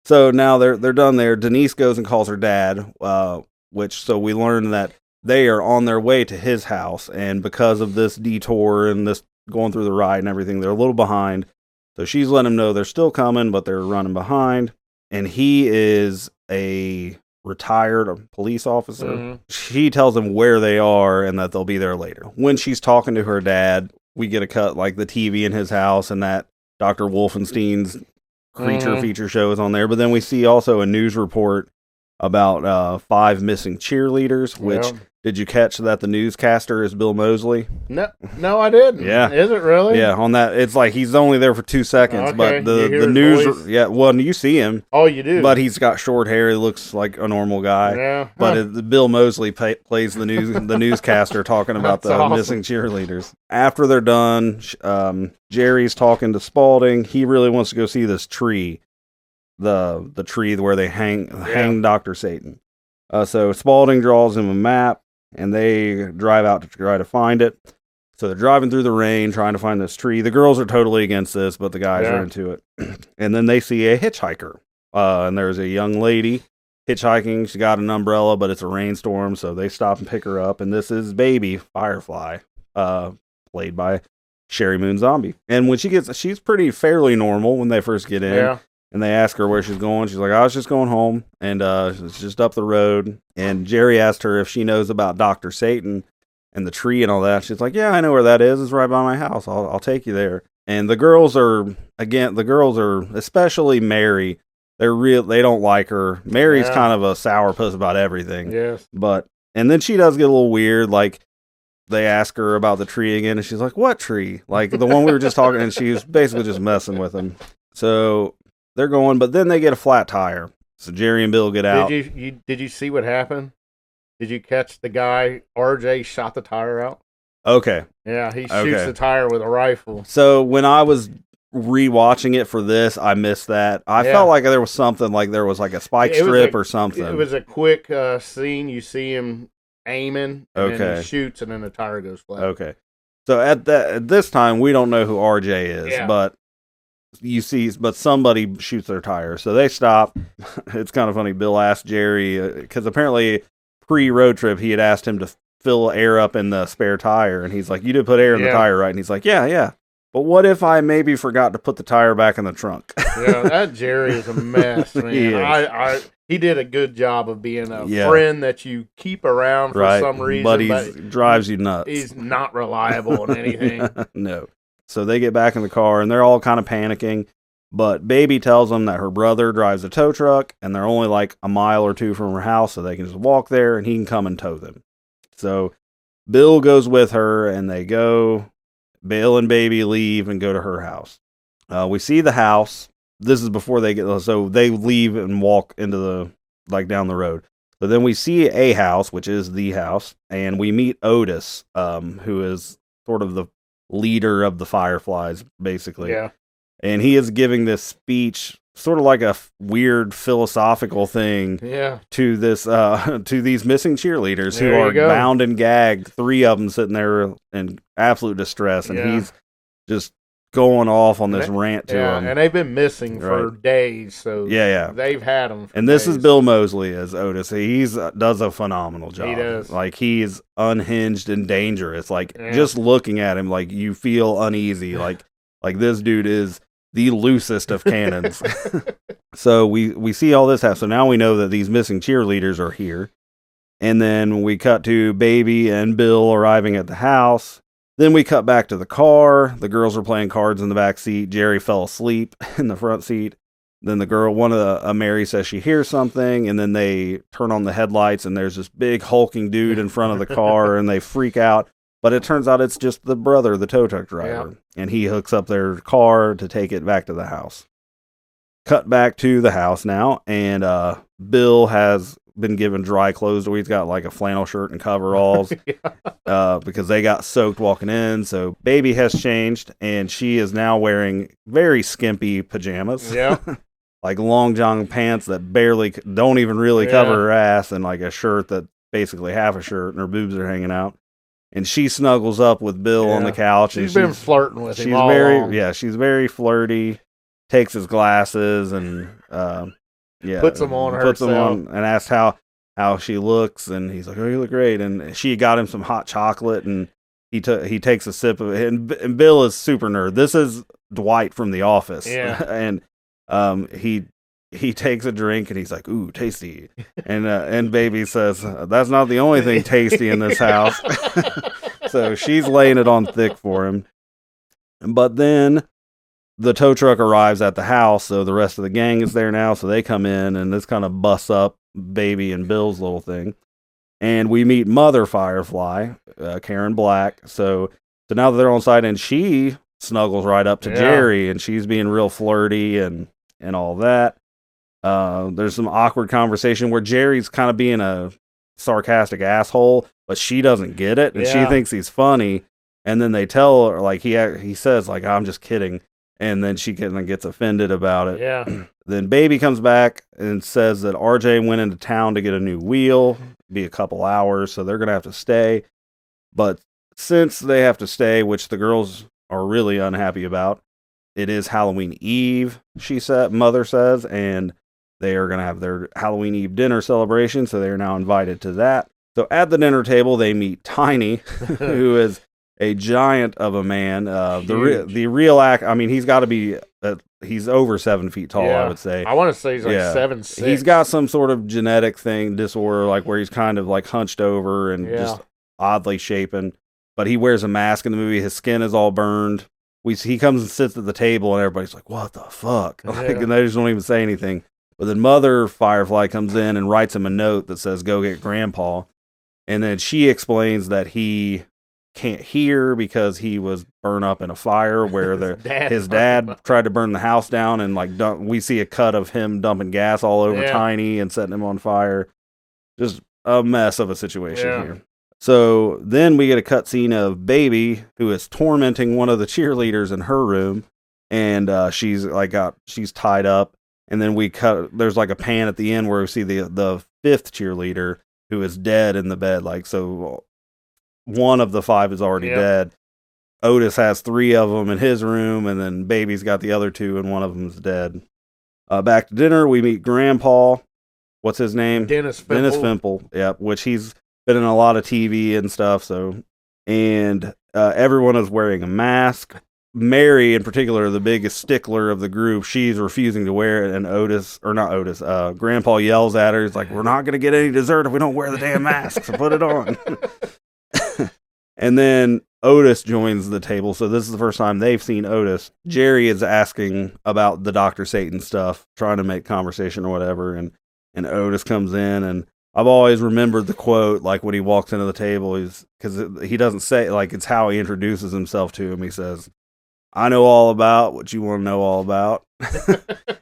Speaker 5: So now they're done there. Denise goes and calls her dad, so we learn that they are on their way to his house, and because of this detour and this going through the ride and everything, they're a little behind. So she's letting him know they're still coming, but they're running behind. And he is a retired police officer. Mm-hmm. She tells him where they are and that they'll be there later. When she's talking to her dad, we get a cut like the TV in his house and that Dr. Wolfenstein's creature feature show is on there. But then we see also a news report about 5 missing cheerleaders, which did you catch that the newscaster is Bill Moseley?
Speaker 6: No, I didn't.
Speaker 5: Yeah.
Speaker 6: Is it really?
Speaker 5: Yeah, on that, it's like he's only there for 2 seconds, but the news,
Speaker 6: voice?
Speaker 5: Well, you see him.
Speaker 6: Oh, you do?
Speaker 5: But he's got short hair. He looks like a normal guy.
Speaker 6: Yeah.
Speaker 5: But Bill Moseley plays the newscaster talking about the missing cheerleaders. After they're done, Jerry's talking to Spaulding. He really wants to go see this tree, the tree where they hang Dr. Satan. So Spaulding draws him a map, and they drive out to try to find it. So they're driving through the rain, trying to find this tree. The girls are totally against this, but the guys are into it. And then they see a hitchhiker. And there's a young lady hitchhiking. She got an umbrella, but it's a rainstorm, so they stop and pick her up. And this is baby Firefly, played by Sherry Moon Zombie. And when she's fairly normal when they first get in.
Speaker 6: Yeah.
Speaker 5: And they ask her where she's going. She's like, I was just going home, and it's just up the road. And Jerry asked her if she knows about Dr. Satan and the tree and all that. She's like, yeah, I know where that is. It's right by my house. I'll take you there. And the girls are, especially Mary, they don't like her. Mary's kind of a sourpuss about everything.
Speaker 6: Yes.
Speaker 5: And then she does get a little weird, like, they ask her about the tree again, and she's like, what tree? Like, the one we were just talking, and she was basically just messing with him. So they're going, but then they get a flat tire. So Jerry and Bill get out.
Speaker 6: Did you see what happened? Did you catch the guy, RJ, shot the tire out?
Speaker 5: Okay.
Speaker 6: Yeah, he shoots the tire with a rifle.
Speaker 5: So when I was rewatching it for this, I missed that. I
Speaker 6: Yeah.
Speaker 5: felt like there was something, like there was like a spike
Speaker 6: It was
Speaker 5: strip
Speaker 6: a-
Speaker 5: or something.
Speaker 6: It was a quick scene. You see him aiming, and then
Speaker 5: Okay.
Speaker 6: he shoots, and then the tire goes flat.
Speaker 5: Okay. So at this time, we don't know who RJ is,
Speaker 6: Yeah.
Speaker 5: but somebody shoots their tire. So they stop. It's kind of funny. Bill asked Jerry, because apparently pre-road trip, he had asked him to fill air up in the spare tire. And he's like, you did put air in the
Speaker 6: Yeah.
Speaker 5: tire, right? And he's like, yeah. But what if I maybe forgot to put the tire back in the trunk?
Speaker 6: Yeah, that Jerry is a mess, man.
Speaker 5: He is.
Speaker 6: He did a good job of being a
Speaker 5: Yeah.
Speaker 6: friend that you keep around for
Speaker 5: Right.
Speaker 6: some reason,
Speaker 5: But
Speaker 6: but
Speaker 5: drives you nuts.
Speaker 6: he's not reliable in anything.
Speaker 5: No. So they get back in the car and they're all kind of panicking. But Baby tells them that her brother drives a tow truck and they're only like a mile or two from her house, so they can just walk there and he can come and tow them. So Bill goes with her and they go. Bill and Baby leave and go to her house. We see the house. This is before they get, so they leave and walk into down the road. But then we see a house, which is the house, and we meet Otis, who is sort of the leader of the Fireflies, basically.
Speaker 6: Yeah.
Speaker 5: And he is giving this speech, sort of like a weird philosophical thing
Speaker 6: Yeah.
Speaker 5: to this to these missing cheerleaders who
Speaker 6: There you
Speaker 5: are
Speaker 6: go.
Speaker 5: bound and gagged. 3 of them sitting there in absolute distress, and
Speaker 6: Yeah.
Speaker 5: he's just going off on this rant to them.
Speaker 6: And they've been missing for days, so
Speaker 5: Yeah.
Speaker 6: they've had them.
Speaker 5: And this is Bill Moseley as Otis. He's does a phenomenal job.
Speaker 6: He does.
Speaker 5: Like, he's unhinged and dangerous. Like,
Speaker 6: Yeah.
Speaker 5: just looking at him, like, you feel uneasy. Like this dude is the loosest of cannons. So we see all this happen. So now we know that these missing cheerleaders are here. And then we cut to Baby and Bill arriving at the house. Then we cut back to the car. The girls are playing cards in the back seat. Jerry fell asleep in the front seat. Then Mary says she hears something, and then they turn on the headlights, and there's this big hulking dude in front of the car, and they freak out. But it turns out it's just the brother, the tow truck driver, and he hooks up their car to take it back to the house. Cut back to the house now, and Bill has been given dry clothes, where he's got like a flannel shirt and coveralls because they got soaked walking in. So Baby has changed, and she is now wearing very skimpy pajamas.
Speaker 6: Yeah.
Speaker 5: Like long john pants that barely don't even really cover her ass, and like a shirt that basically half a shirt, and her boobs are hanging out. And she snuggles up with Bill on the couch.
Speaker 6: She's
Speaker 5: and
Speaker 6: been flirting with him.
Speaker 5: She's
Speaker 6: all
Speaker 5: very
Speaker 6: along.
Speaker 5: she's very flirty. Takes his glasses and
Speaker 6: Puts them on herself.
Speaker 5: and asks how she looks, and he's like, "Oh, you look great." And she got him some hot chocolate, and he takes a sip of it. And Bill is super nerd. This is Dwight from The Office.
Speaker 6: Yeah.
Speaker 5: And he takes a drink and he's like, "Ooh, tasty." And Baby says, "That's not the only thing tasty in this house." So she's laying it on thick for him. But then the tow truck arrives at the house, so the rest of the gang is there now, so they come in, and this kind of busts up Baby and Bill's little thing. And we meet Mother Firefly, Karen Black. So now that they're on site, and she snuggles right up to Jerry, and she's being real flirty and all that. There's some awkward conversation where Jerry's kind of being a sarcastic asshole, but she doesn't get it, and she thinks he's funny. And then they tell her, like, he says, like, "I'm just kidding." And then she kind of gets offended about it.
Speaker 6: Yeah.
Speaker 5: Then Baby comes back and says that RJ went into town to get a new wheel. Be a couple hours, so they're going to have to stay. But since they have to stay, which the girls are really unhappy about, it is Halloween Eve, Mother says, and they are going to have their Halloween Eve dinner celebration, so they are now invited to that. So at the dinner table, they meet Tiny, who is a giant of a man. The real act, I mean, he's got to be, he's over 7 feet tall, I would say.
Speaker 6: I want to say he's like 7'6".
Speaker 5: He's got some sort of genetic disorder, like where he's kind of like hunched over and just oddly shapen. But he wears a mask in the movie. His skin is all burned. He comes and sits at the table, and everybody's like, "What the fuck?" And they just don't even say anything. But then Mother Firefly comes in and writes him a note that says, "Go get Grandpa." And then she explains that he can't hear because he was burned up in a fire where his dad tried to burn the house down, and like we see a cut of him dumping gas all over Tiny and setting him on fire. Just a mess of a situation here. So then we get a cut scene of Baby, who is tormenting one of the cheerleaders in her room, and she's tied up. And then there's like a pan at the end where we see the fifth cheerleader who is dead in the bed. Like, so one of the 5 is already dead. Otis has 3 of them in his room, and then Baby's got the other 2, and one of them's dead. Back to dinner, we meet Grandpa. What's his name?
Speaker 6: Dennis Fimple.
Speaker 5: Dennis Fimple, yep, which he's been in a lot of TV and stuff, so. And everyone is wearing a mask. Mary, in particular, the biggest stickler of the group, she's refusing to wear it, and Grandpa yells at her. He's like, we're not going to get any dessert if we don't wear the damn mask, so put it on. And then Otis joins the table, so this is the first time they've seen Otis. Jerry is asking about the Dr. Satan stuff, trying to make conversation or whatever, and Otis comes in, and I've always remembered the quote, like when he walks into the table, because he doesn't say, like, it's how he introduces himself to him. He says, I know all about what you want to know all about.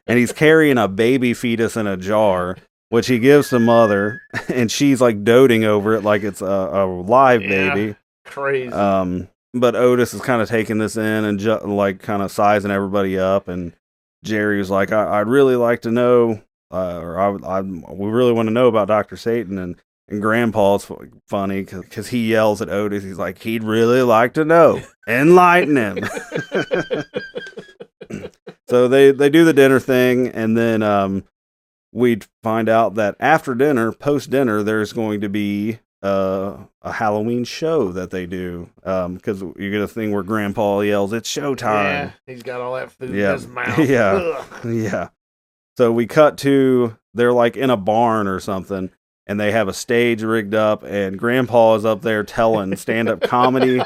Speaker 5: And he's carrying a baby fetus in a jar, which he gives to Mother, and she's like doting over it like it's a live baby.
Speaker 6: Crazy.
Speaker 5: But Otis is kind of taking this in and like kind of sizing everybody up, and Jerry was like, I'd really like to know, we really want to know about Dr. Satan, and Grandpa's funny because he yells at Otis. He's like, he'd really like to know. Enlighten him. So they do the dinner thing, and then we find out that after dinner, post-dinner, there's going to be a Halloween show that they do. Because you get a thing where Grandpa yells, it's showtime.
Speaker 6: Yeah, he's got all that food in his mouth.
Speaker 5: Yeah. Yeah. So we cut to, they're like in a barn or something, and they have a stage rigged up, and Grandpa is up there telling stand-up comedy.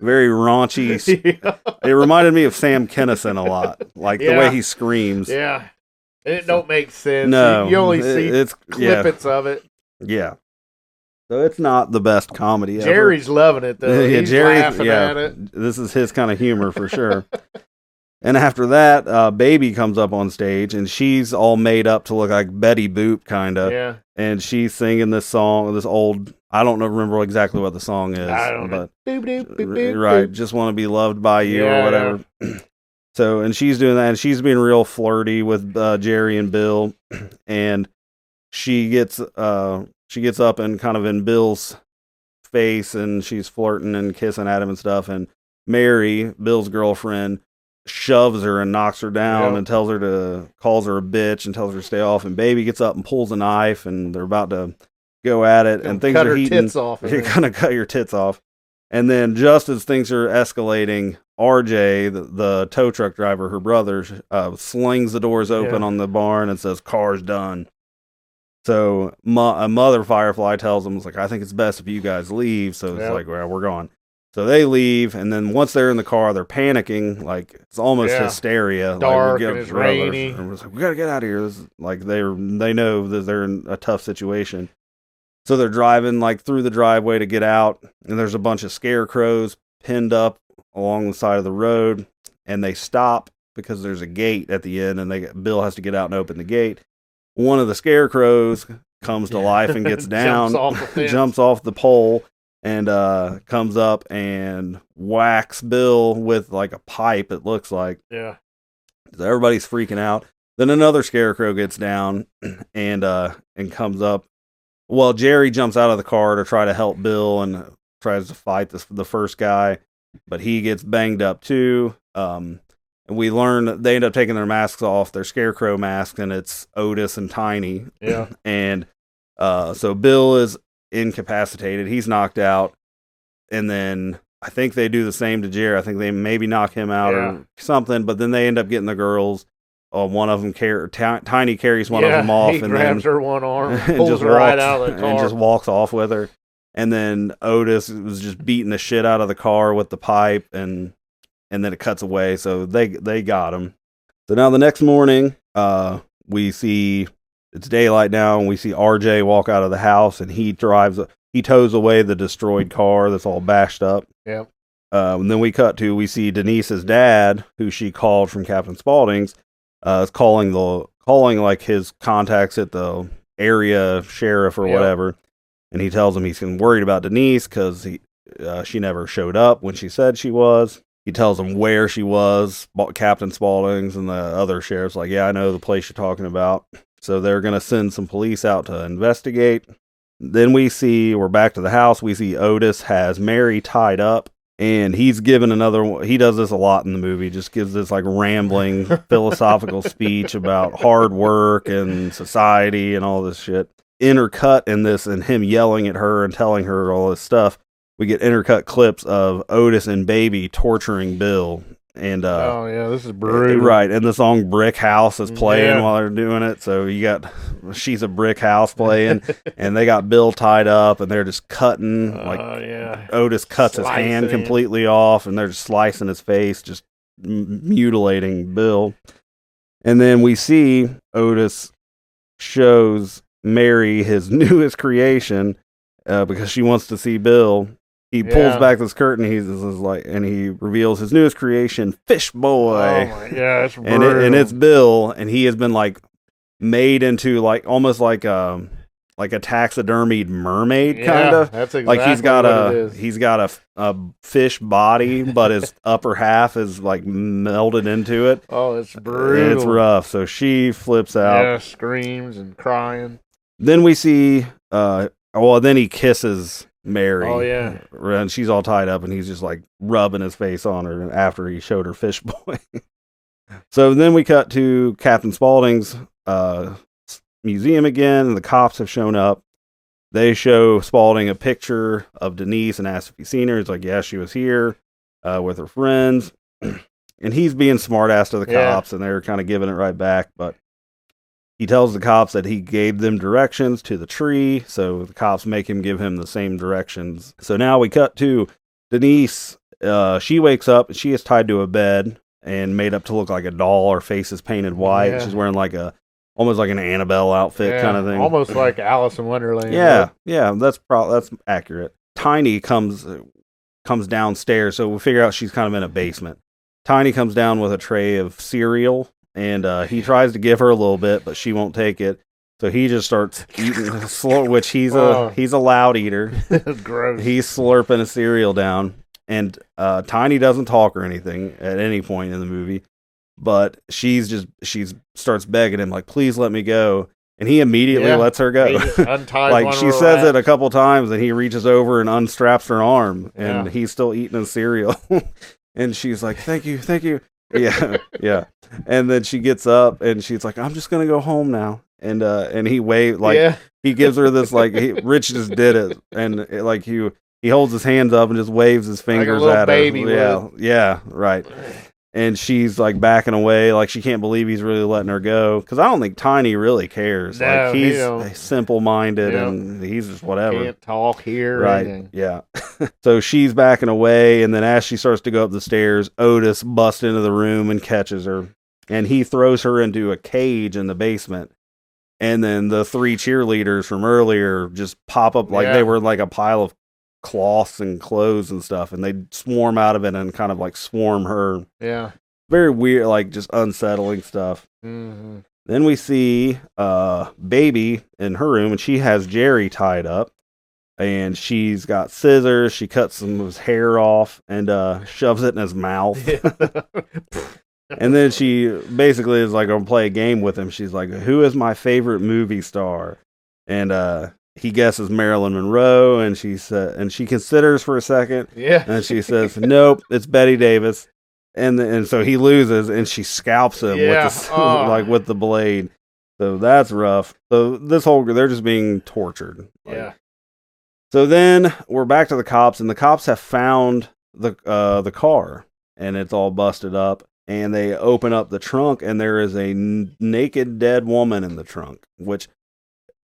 Speaker 5: Very raunchy. Yeah. It reminded me of Sam Kinison a lot, like the way he screams.
Speaker 6: Yeah. And it don't make sense.
Speaker 5: No.
Speaker 6: You only see snippets of it.
Speaker 5: Yeah. So it's not the best comedy ever.
Speaker 6: Jerry's loving it, though.
Speaker 5: Yeah,
Speaker 6: He's
Speaker 5: Jerry's
Speaker 6: laughing at it.
Speaker 5: This is his kind of humor for sure. And after that, Baby comes up on stage, and she's all made up to look like Betty Boop, kind of.
Speaker 6: Yeah.
Speaker 5: And she's singing this song, this old, I don't remember exactly what the song is.
Speaker 6: I don't know. Boop, boop, boop, boop,
Speaker 5: right,
Speaker 6: boop.
Speaker 5: Just want to be loved by you or whatever. So, and she's doing that, and she's being real flirty with Jerry and Bill. And she gets up and kind of in Bill's face, and she's flirting and kissing at him and stuff. And Mary, Bill's girlfriend, shoves her and knocks her down and calls her a bitch and tells her to stay off. And Baby gets up and pulls a knife, and they're about to go at it, and things are heating. You're gonna cut your tits off. And then just as things are escalating, RJ, the tow truck driver, her brother, slings the doors open on the barn and says, "Car's done." So Mother Firefly tells them, I think it's best if you guys leave. So it's like, well, we're gone. So they leave, and then once they're in the car, they're panicking, like it's almost hysteria.
Speaker 6: Dark, and it's rainy.
Speaker 5: And we're like, we gotta get out of here. This is, like they know that they're in a tough situation. So they're driving like through the driveway to get out, and there's a bunch of scarecrows pinned up along the side of the road, and they stop because there's a gate at the end, and Bill has to get out and open the gate. One of the scarecrows comes to life and gets down, jumps off the pole, and comes up and whacks Bill with like a pipe, it looks like.
Speaker 6: Yeah.
Speaker 5: So everybody's freaking out. Then another scarecrow gets down and comes up. Well, Jerry jumps out of the car to try to help Bill and tries to fight the first guy, but he gets banged up too. And we learn that they end up taking their masks off, their scarecrow masks, and it's Otis and Tiny.
Speaker 6: Yeah.
Speaker 5: And so Bill is incapacitated. He's knocked out. And then I think they do the same to Jerry. I think they maybe knock him out or something, but then they end up getting the girls. One of them Tiny carries one of them off, and
Speaker 6: grabs
Speaker 5: then
Speaker 6: her one arm, pulls her right out of the car,
Speaker 5: and just walks off with her. And then Otis was just beating the shit out of the car with the pipe, and then it cuts away. So they got him. So now the next morning, we see it's daylight now, and we see RJ walk out of the house, and he tows away the destroyed car that's all bashed up.
Speaker 6: Yep.
Speaker 5: And then we see Denise's dad, who she called from Captain Spaulding's. Is calling like his contacts at the area sheriff or whatever, and he tells him he's worried about Denise because she never showed up when she said she was. he tells them where she was. Captain Spaulding's and the other sheriff's like, yeah, I know the place you're talking about. So they're going to send some police out to investigate. Then we're back to the house. We see Otis has Mary tied up, and he's given he does this a lot in the movie, just gives this like rambling philosophical speech about hard work and society and all this shit. Intercut in this and him yelling at her and telling her all this stuff. We get intercut clips of Otis and Baby torturing Bill. And
Speaker 6: oh yeah, this is brutal.
Speaker 5: Right, and the song "Brick House" is playing while they're doing it. So you got "She's a Brick House" playing, and they got Bill tied up, and they're just cutting. Otis cuts his hand completely off, and they're just slicing his face, just mutilating Bill. And then we see Otis shows Mary his newest creation because she wants to see Bill. He pulls back this curtain. And he reveals his newest creation, Fish Boy.
Speaker 6: Oh my gosh,
Speaker 5: and it's Bill, and he has been like made into like almost like a taxidermied mermaid kind of.
Speaker 6: That's exactly
Speaker 5: like he's got a fish body, but his upper half is like melded into it.
Speaker 6: Oh, it's brutal.
Speaker 5: And it's rough. So she flips out.
Speaker 6: Yeah, screams and crying.
Speaker 5: Then we see. Then he kisses Mary.
Speaker 6: Oh yeah,
Speaker 5: and she's all tied up, and he's just like rubbing his face on her after he showed her Fish Boy. So then we cut to Captain Spaulding's museum again, and the cops have shown up. They show Spaulding a picture of Denise and ask if he's seen her. He's like, yeah, she was here with her friends. And he's being smartass to the cops, and they're kind of giving it right back, but he tells the cops that he gave them directions to the tree, so the cops make him give him the same directions. So now we cut to Denise. She wakes up, and she is tied to a bed and made up to look like a doll. Her face is painted white. Yeah. She's wearing like almost like an Annabelle outfit kind of thing.
Speaker 6: Almost like Alice in Wonderland.
Speaker 5: Yeah, that's accurate. Tiny comes downstairs, so we figure out she's kind of in a basement. Tiny comes down with a tray of cereal. And he tries to give her a little bit, but she won't take it. So he just starts eating slow, which he's a loud eater.
Speaker 6: Gross.
Speaker 5: He's slurping a cereal down. And Tiny doesn't talk or anything at any point in the movie. But she starts begging him, like, please let me go. And he immediately lets her go. Like she says it a couple times, and he reaches over and unstraps her arm, and he's still eating his cereal. And she's like, thank you. Yeah. And then she gets up and she's like, I'm just gonna go home now. And he waved he gives her this Rich just did it, and he holds his hands up and just waves his fingers
Speaker 6: like a
Speaker 5: at
Speaker 6: baby
Speaker 5: her. Yeah, right. And she's like backing away, like she can't believe he's really letting her go. Because I don't think Tiny really cares.
Speaker 6: No,
Speaker 5: like he's simple-minded and he's just whatever.
Speaker 6: Can't talk here,
Speaker 5: right?
Speaker 6: Anything.
Speaker 5: Yeah. So she's backing away, and then as she starts to go up the stairs, Otis busts into the room and catches her, and he throws her into a cage in the basement. And then the 3 cheerleaders from earlier just pop up like they were like a pile of cloths and clothes and stuff, and they swarm out of it and kind of like swarm her.
Speaker 6: Yeah.
Speaker 5: Very weird, like just unsettling stuff.
Speaker 6: Mm-hmm.
Speaker 5: Then we see Baby in her room, and she has Jerry tied up, and she's got scissors. She cuts some of his hair off and shoves it in his mouth. And then she basically is like going to play a game with him. She's like, who is my favorite movie star? And he guesses Marilyn Monroe, and she considers for a second.
Speaker 6: Yeah.
Speaker 5: And she says, nope, it's Betty Davis. And so he loses, and she scalps him with the blade. So that's rough. So they're just being tortured.
Speaker 6: Yeah.
Speaker 5: So then we're back to the cops, and the cops have found the car, and it's all busted up. And they open up the trunk, and there is a naked dead woman in the trunk, which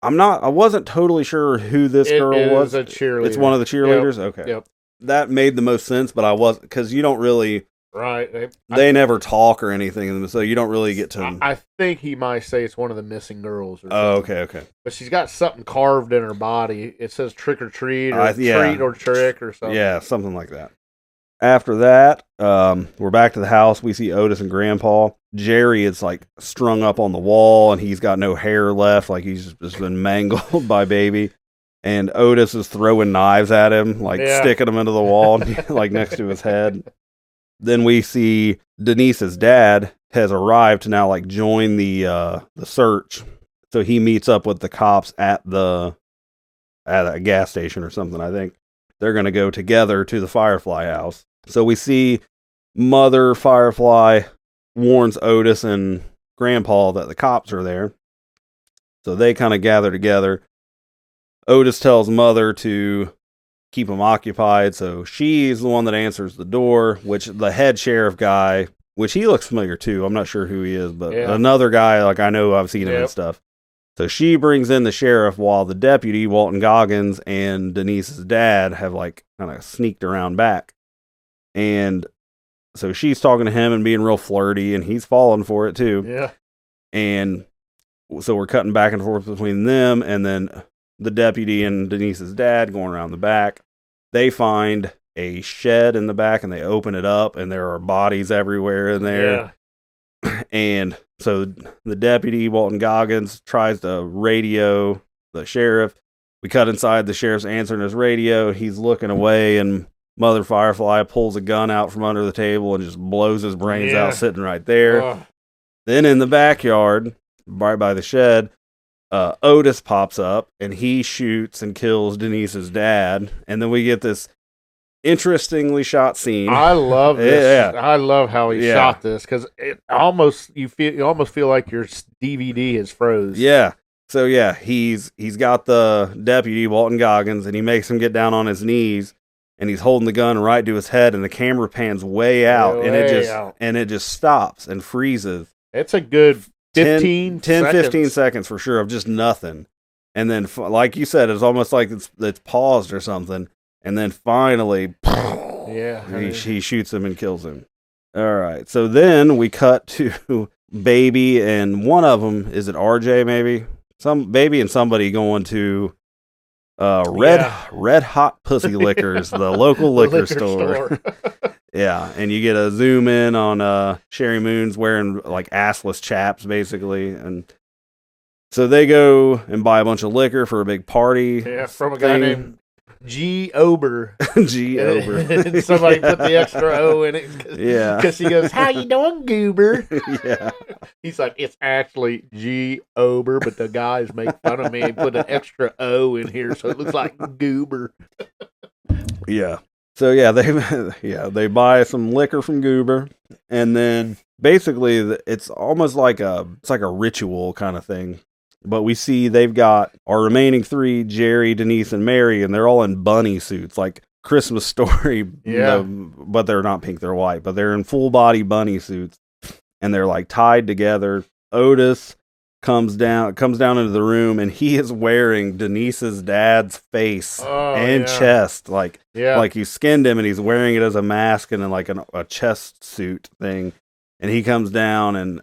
Speaker 5: I wasn't totally sure who this girl was.
Speaker 6: It's a cheerleader.
Speaker 5: It's one of the cheerleaders?
Speaker 6: Yep.
Speaker 5: Okay.
Speaker 6: Yep.
Speaker 5: That made the most sense, but I wasn't, because you don't really...
Speaker 6: Right.
Speaker 5: They never talk or anything, so you don't really get to...
Speaker 6: I think he might say it's one of the missing girls. Or
Speaker 5: something. Okay.
Speaker 6: But she's got something carved in her body. It says trick or treat, or treat or trick or something.
Speaker 5: Yeah, something like that. After that, we're back to the house. We see Otis and Grandpa. Jerry is like strung up on the wall, and he's got no hair left. Like he's just been mangled by Baby. And Otis is throwing knives at him, sticking them into the wall, like next to his head. Then we see Denise's dad has arrived to now like join the search. So he meets up with the cops at a gas station or something. I think they're going to go together to the Firefly house. So we see Mother Firefly warns Otis and Grandpa that the cops are there. So they kind of gather together. Otis tells Mother to keep them occupied. So she's the one that answers the door, which the head sheriff guy, which he looks familiar too. I'm not sure who he is, but another guy, like I know I've seen him and stuff. So she brings in the sheriff while the deputy, Walton Goggins, and Denise's dad have like kind of sneaked around back. And so she's talking to him and being real flirty, and he's falling for it too.
Speaker 6: Yeah.
Speaker 5: And so we're cutting back and forth between them, and then the deputy and Denise's dad going around the back. They find a shed in the back, and they open it up, and there are bodies everywhere in there. Yeah. And so the deputy, Walton Goggins, tries to radio the sheriff. We cut inside, the sheriff's answering his radio. He's looking away, and Mother Firefly pulls a gun out from under the table and just blows his brains out sitting right there. Then in the backyard, right by the shed, Otis pops up, and he shoots and kills Denise's dad. And then we get this interestingly shot scene.
Speaker 6: I love this. Yeah. I love how he shot this, because it almost you almost feel like your DVD is froze.
Speaker 5: Yeah. So he's got the deputy Walton Goggins, and he makes him get down on his knees, and he's holding the gun right to his head, and the camera pans way out, and it just stops and freezes.
Speaker 6: It's a good 15
Speaker 5: seconds for sure of just nothing. And then, like you said, it's almost like it's paused or something. And then finally, he shoots him and kills him. All right. So then we cut to Baby, and one of them, is it RJ maybe? Some Baby and somebody going to Red Hot Pussy Liquors, the local liquor store. Yeah, and you get a zoom in on Sherry Moon's wearing like assless chaps, basically. And so they go and buy a bunch of liquor for a big party.
Speaker 6: Yeah, from a guy named G. Ober.
Speaker 5: G. Ober.
Speaker 6: And somebody put the extra O in it. Because he goes, "How you doing, Goober?"
Speaker 5: Yeah.
Speaker 6: He's like, "It's actually G. Ober, but the guys make fun of me and put an extra O in here, so it looks like Goober."
Speaker 5: Yeah. So they buy some liquor from Goober, and then basically it's almost like a ritual kind of thing. But we see they've got our remaining three, Jerry, Denise, and Mary, and they're all in bunny suits, like Christmas Story.
Speaker 6: Yeah.
Speaker 5: But they're not pink, they're white, but they're in full body bunny suits, and they're like tied together. Otis comes down into the room, and he is wearing Denise's dad's face and chest, like you skinned him, and he's wearing it as a mask and like a chest suit thing. And he comes down, and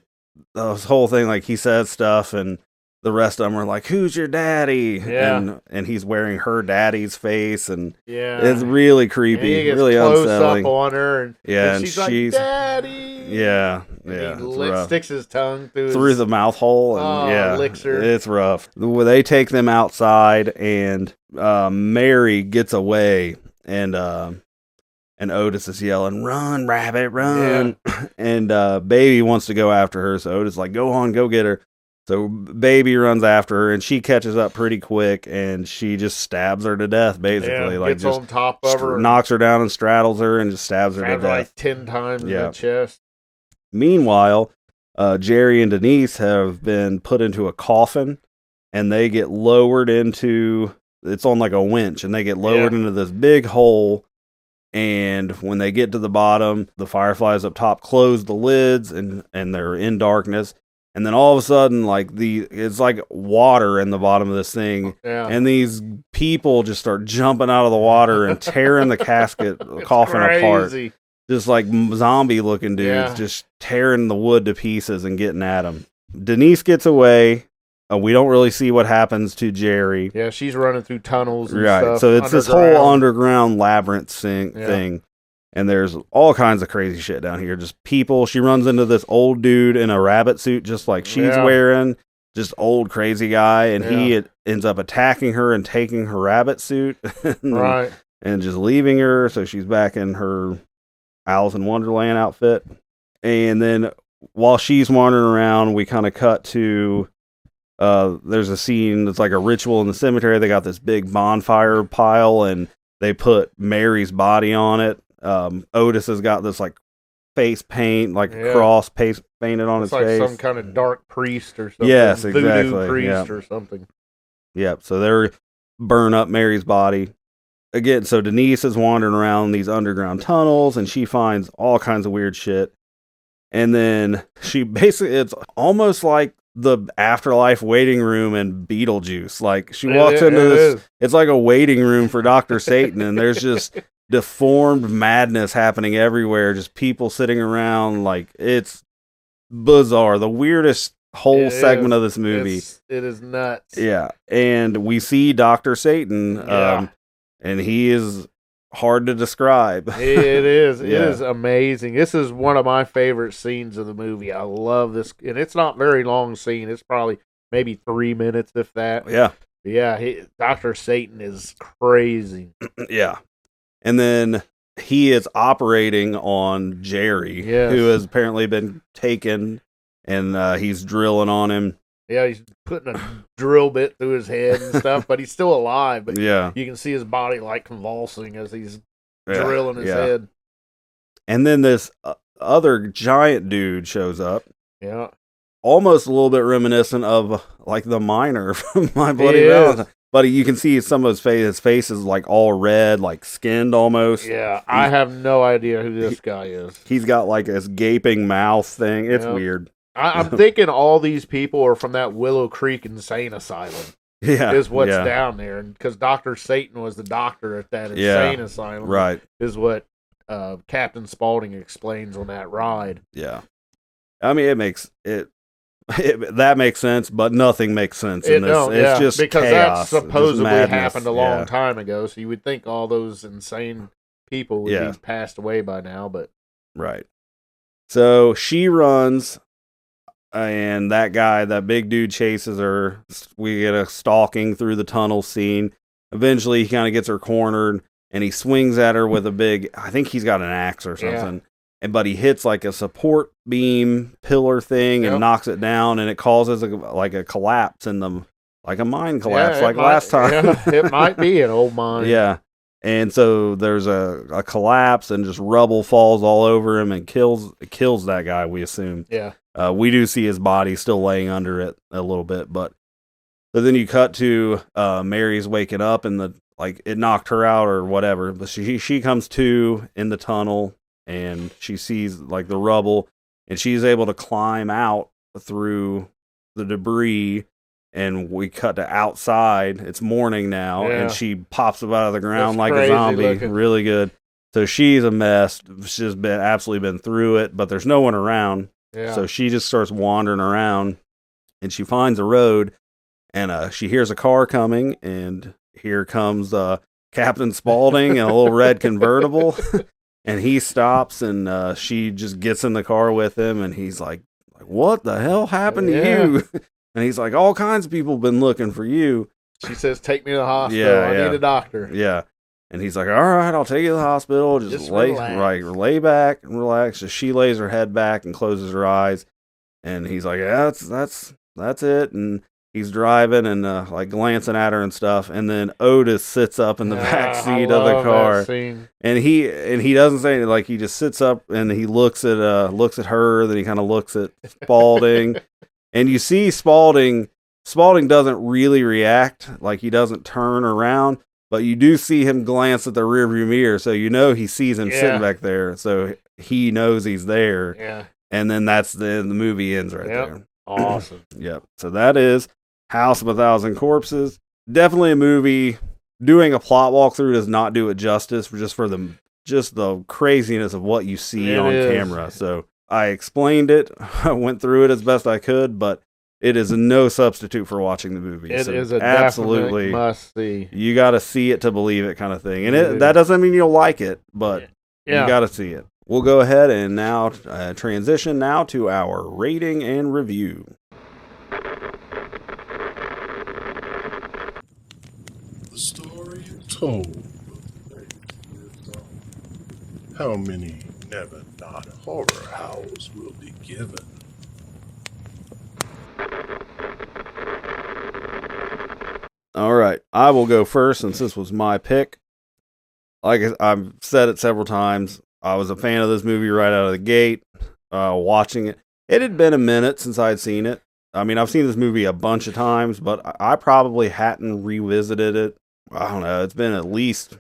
Speaker 5: this whole thing, like he says stuff, and the rest of them are like, "Who's your daddy?"
Speaker 6: Yeah.
Speaker 5: And he's wearing her daddy's face, and it's really creepy,
Speaker 6: and he gets
Speaker 5: really
Speaker 6: close
Speaker 5: unsettling.
Speaker 6: Up on her, and she's like, "Daddy."
Speaker 5: Yeah.
Speaker 6: He sticks his tongue
Speaker 5: through the mouth hole, and
Speaker 6: licks her.
Speaker 5: It's rough. They take them outside, and Mary gets away, and Otis is yelling, "Run, rabbit, run!" Yeah. And Baby wants to go after her, so Otis is like, "Go on, go get her." So Baby runs after her, and she catches up pretty quick, and she just stabs her to death, basically. Like
Speaker 6: gets on top of her,
Speaker 5: knocks her down and straddles her, and just stabs her to death.
Speaker 6: Like 10 times in the chest.
Speaker 5: Meanwhile, Jerry and Denise have been put into a coffin, and they get lowered into, it's on like a winch, and they get lowered into this big hole. And when they get to the bottom, the Fireflies up top close the lids, and they're in darkness. And then all of a sudden, it's like water in the bottom of this thing. Yeah. And these people just start jumping out of the water and tearing the coffin apart. Just like zombie looking dudes, just tearing the wood to pieces and getting at them. Denise gets away. We don't really see what happens to Jerry.
Speaker 6: Yeah, she's running through tunnels and
Speaker 5: right.
Speaker 6: stuff.
Speaker 5: So it's this whole underground labyrinth thing. And there's all kinds of crazy shit down here. Just people. She runs into this old dude in a rabbit suit, just like she's wearing. Just old crazy guy. And he ends up attacking her and taking her rabbit suit. And just leaving her. So she's back in her Alice in Wonderland outfit. And then while she's wandering around, we kind of cut to there's a scene that's like a ritual in the cemetery. They got this big bonfire pile and they put Mary's body on it. Otis has got this like face paint, like a cross painted on his face.
Speaker 6: Like some kind of dark priest or something.
Speaker 5: Yes,
Speaker 6: Voodoo
Speaker 5: exactly.
Speaker 6: priest or something.
Speaker 5: Yep. So they're burn up Mary's body. Again, so Denise is wandering around these underground tunnels and she finds all kinds of weird shit. And then she basically, it's almost like the afterlife waiting room in Beetlejuice. Like she walks into this, it's like a waiting room for Dr. Satan, and there's just deformed madness happening everywhere. Just people sitting around, like it's bizarre. The weirdest whole segment of this movie.
Speaker 6: It is nuts.
Speaker 5: Yeah, and we see Dr. Satan, and he is hard to describe.
Speaker 6: It is. It is amazing. This is one of my favorite scenes of the movie. I love this, and it's not very long scene. It's probably maybe 3 minutes, if that.
Speaker 5: Yeah.
Speaker 6: Yeah, Dr. Satan is crazy.
Speaker 5: Yeah. And then he is operating on Jerry, who has apparently been taken, and he's drilling on him.
Speaker 6: Yeah, he's putting a drill bit through his head and stuff, but he's still alive. But you can see his body like convulsing as he's drilling his head. And
Speaker 5: then this other giant dude shows up.
Speaker 6: Yeah.
Speaker 5: Almost a little bit reminiscent of like the miner from My Bloody Valentine. But you can see some of his face. His face is like all red, like skinned almost.
Speaker 6: Yeah, I have no idea who this guy is.
Speaker 5: He's got like this gaping mouth thing. It's weird.
Speaker 6: I'm thinking all these people are from that Willow Creek Insane Asylum.
Speaker 5: Yeah.
Speaker 6: Is what's down there. Because Dr. Satan was the doctor at that insane asylum.
Speaker 5: Right.
Speaker 6: Is what Captain Spaulding explains on that ride.
Speaker 5: Yeah. I mean, that makes sense, but nothing makes sense in this. It's just
Speaker 6: because
Speaker 5: chaos.
Speaker 6: That supposedly happened a long time ago, so you would think all those insane people would be passed away by now, but
Speaker 5: right. So she runs, and that big dude chases her. We get a stalking through the tunnel scene. Eventually, he kind of gets her cornered, and he swings at her with I think he's got an axe or something. But he hits like a support beam pillar thing and knocks it down, and it causes a collapse in them, like a mine collapse, last time.
Speaker 6: Yeah, it might be an old mine.
Speaker 5: Yeah, and so there's a collapse, and just rubble falls all over him and kills that guy. We assume.
Speaker 6: Yeah.
Speaker 5: We do see his body still laying under it a little bit, but then you cut to Mary's waking up, and it knocked her out or whatever. But she comes to in the tunnel. And she sees like the rubble, and she's able to climb out through the debris. And we cut to outside. It's morning now, and she pops up out of the ground like a zombie.
Speaker 6: Looking.
Speaker 5: Really good. So she's a mess. She's absolutely been through it, but there's no one around.
Speaker 6: Yeah.
Speaker 5: So she just starts wandering around, and she finds a road, and she hears a car coming, and here comes Captain Spaulding in a little red convertible. And he stops, and she just gets in the car with him, and he's like, what the hell happened to you? And he's like, all kinds of people have been looking for you.
Speaker 6: She says, take me to the hospital. I need a doctor.
Speaker 5: Yeah. And he's like, all right, I'll take you to the hospital. Just lay back and relax. So she lays her head back and closes her eyes. And he's like, yeah, that's it. And he's driving and glancing at her and stuff, and then Otis sits up in the back seat of the car, and he doesn't say anything. Like he just sits up and he looks at her, then he kind of looks at Spaulding, and you see Spaulding doesn't really react, like he doesn't turn around, but you do see him glance at the rearview mirror, so you know he sees him sitting back there, so he knows he's there.
Speaker 6: Yeah,
Speaker 5: and then the movie ends right there.
Speaker 6: Awesome.
Speaker 5: Yep. So that is House of a Thousand Corpses. Definitely a movie. Doing a plot walkthrough does not do it justice for the craziness of what you see on camera. So I explained it. I went through it as best I could, but it is no substitute for watching the movie.
Speaker 6: It is a absolutely must see.
Speaker 5: You got to see it to believe it, kind of thing. And that doesn't mean you'll like it, but you got to see it. We'll go ahead and now transition now to our rating and review.
Speaker 7: The story told. How many Never not horror howls will be given.
Speaker 5: All right, I will go first since this was my pick. Like I've said it several times, I was a fan of this movie right out of the gate. Watching it, it had been a minute since I'd seen it. I mean, I've seen this movie a bunch of times, but I probably hadn't revisited it. I don't know. It's been at least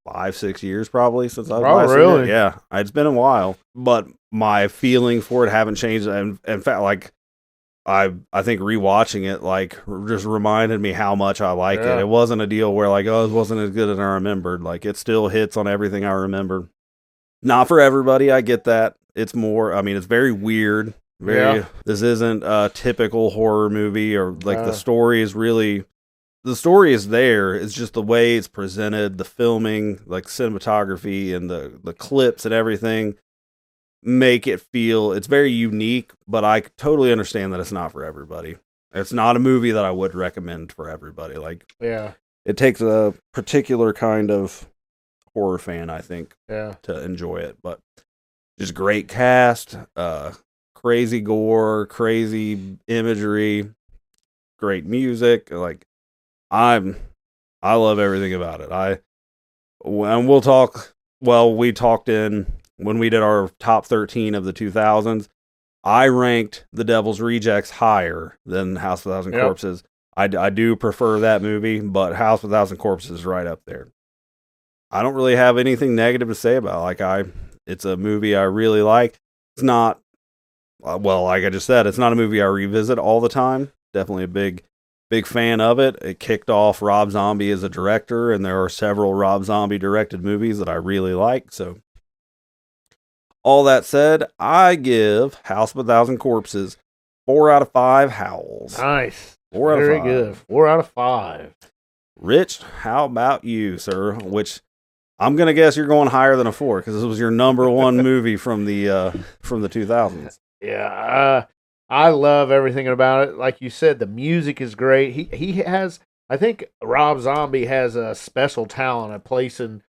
Speaker 5: 5-6 years probably since I've last seen it. Yeah, it's been a while, but my feelings for it haven't changed. And in fact, like I think rewatching it like just reminded me how much I like it. It wasn't a deal where like, oh, it wasn't as good as I remembered. Like it still hits on everything I remember. Not for everybody, I get that. It's more, I mean, it's very weird. This isn't a typical horror movie, or like the story is there. It's just the way it's presented, the filming, like cinematography and the clips and everything make it feel, it's very unique, but I totally understand that it's not for everybody. It's not a movie that I would recommend for everybody. Like, it takes a particular kind of horror fan, I think, to enjoy it. But just great cast, crazy gore, crazy imagery, great music. Like, I love everything about it. We talked when we did our top 13 of the 2000s, I ranked The Devil's Rejects higher than House of a Thousand Corpses. I do prefer that movie, but House of a Thousand Corpses is right up there. I don't really have anything negative to say about it. It's a movie I really like. It's not, like I just said, it's not a movie I revisit all the time. Definitely a big fan of it. It kicked off Rob Zombie as a director, and there are several Rob Zombie directed movies that I really like. So, all that said, I give House of a Thousand Corpses 4 out of 5 howls.
Speaker 6: Nice.
Speaker 5: 4 out of 5.
Speaker 6: Very good. 4 out of 5.
Speaker 5: Rich, how about you, sir? Which I'm gonna guess you're going higher than a 4 because this was your number one movie from the 2000s.
Speaker 6: Yeah, I love everything about it. Like you said, the music is great. He has, I think Rob Zombie has a special talent at placing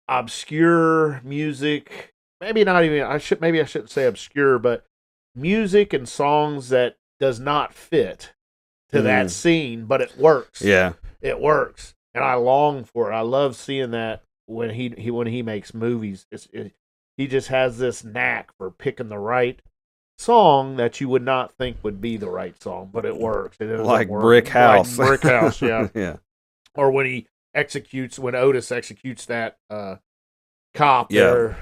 Speaker 6: obscure music. Maybe I shouldn't say obscure, but music and songs that does not fit to that scene, but it works. Yeah, it works, and I long for it. I love seeing that when he makes movies. He just has this knack for picking the right song that you would not think would be the right song, but it works.
Speaker 5: Like Brick House.
Speaker 6: Like Brick House, yeah.
Speaker 5: Yeah.
Speaker 6: Or when Otis executes that cop there,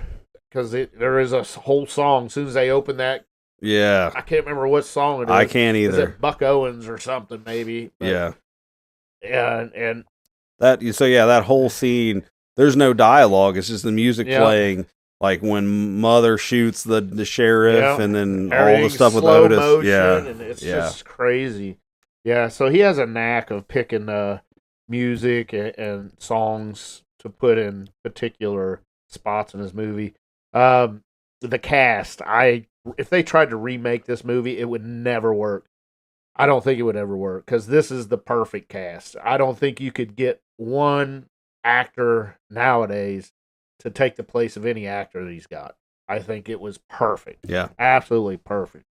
Speaker 6: because there is a whole song. As soon as they open that, I can't remember what song it is.
Speaker 5: I can't either.
Speaker 6: Is it Buck Owens or something, maybe? But, and
Speaker 5: that whole scene, there's no dialogue. It's just the music playing. Like when Mother shoots the sheriff, and then all the stuff with Otis.
Speaker 6: Motion, and it's just crazy. Yeah, so he has a knack of picking music and songs to put in particular spots in his movie. The cast, if they tried to remake this movie, it would never work. I don't think it would ever work because this is the perfect cast. I don't think you could get one actor nowadays to take the place of any actor that he's got. I think it was perfect. Yeah. Absolutely perfect.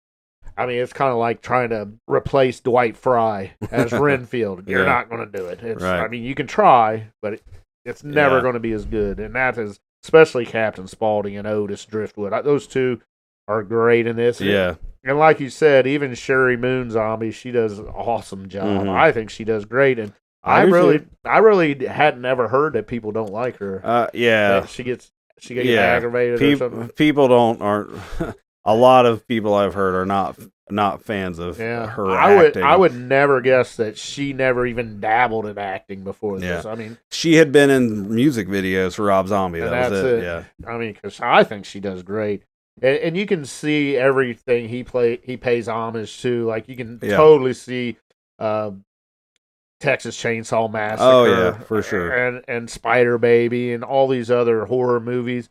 Speaker 6: I mean, it's kind of like trying to replace Dwight Fry as Renfield. You're not going to do it. I mean, you can try, but it's never going to be as good. And that is especially Captain Spaulding and Otis Driftwood. Those two are great in this. Yeah. And like you said, even Sherry Moon Zombie, she does an awesome job. Mm-hmm. I think she does great. And I really hadn't ever heard that people don't like her. That she gets aggravated or something. People
Speaker 5: aren't. A lot of people I've heard are not fans of her acting.
Speaker 6: I would never guess that she never even dabbled in acting before this. I mean,
Speaker 5: she had been in music videos for Rob Zombie. That was it. Yeah.
Speaker 6: I mean, because I think she does great. And you can see everything he pays homage to. Like, you can totally see Texas Chainsaw Massacre.
Speaker 5: Oh, yeah, for sure.
Speaker 6: And Spider Baby and all these other horror movies.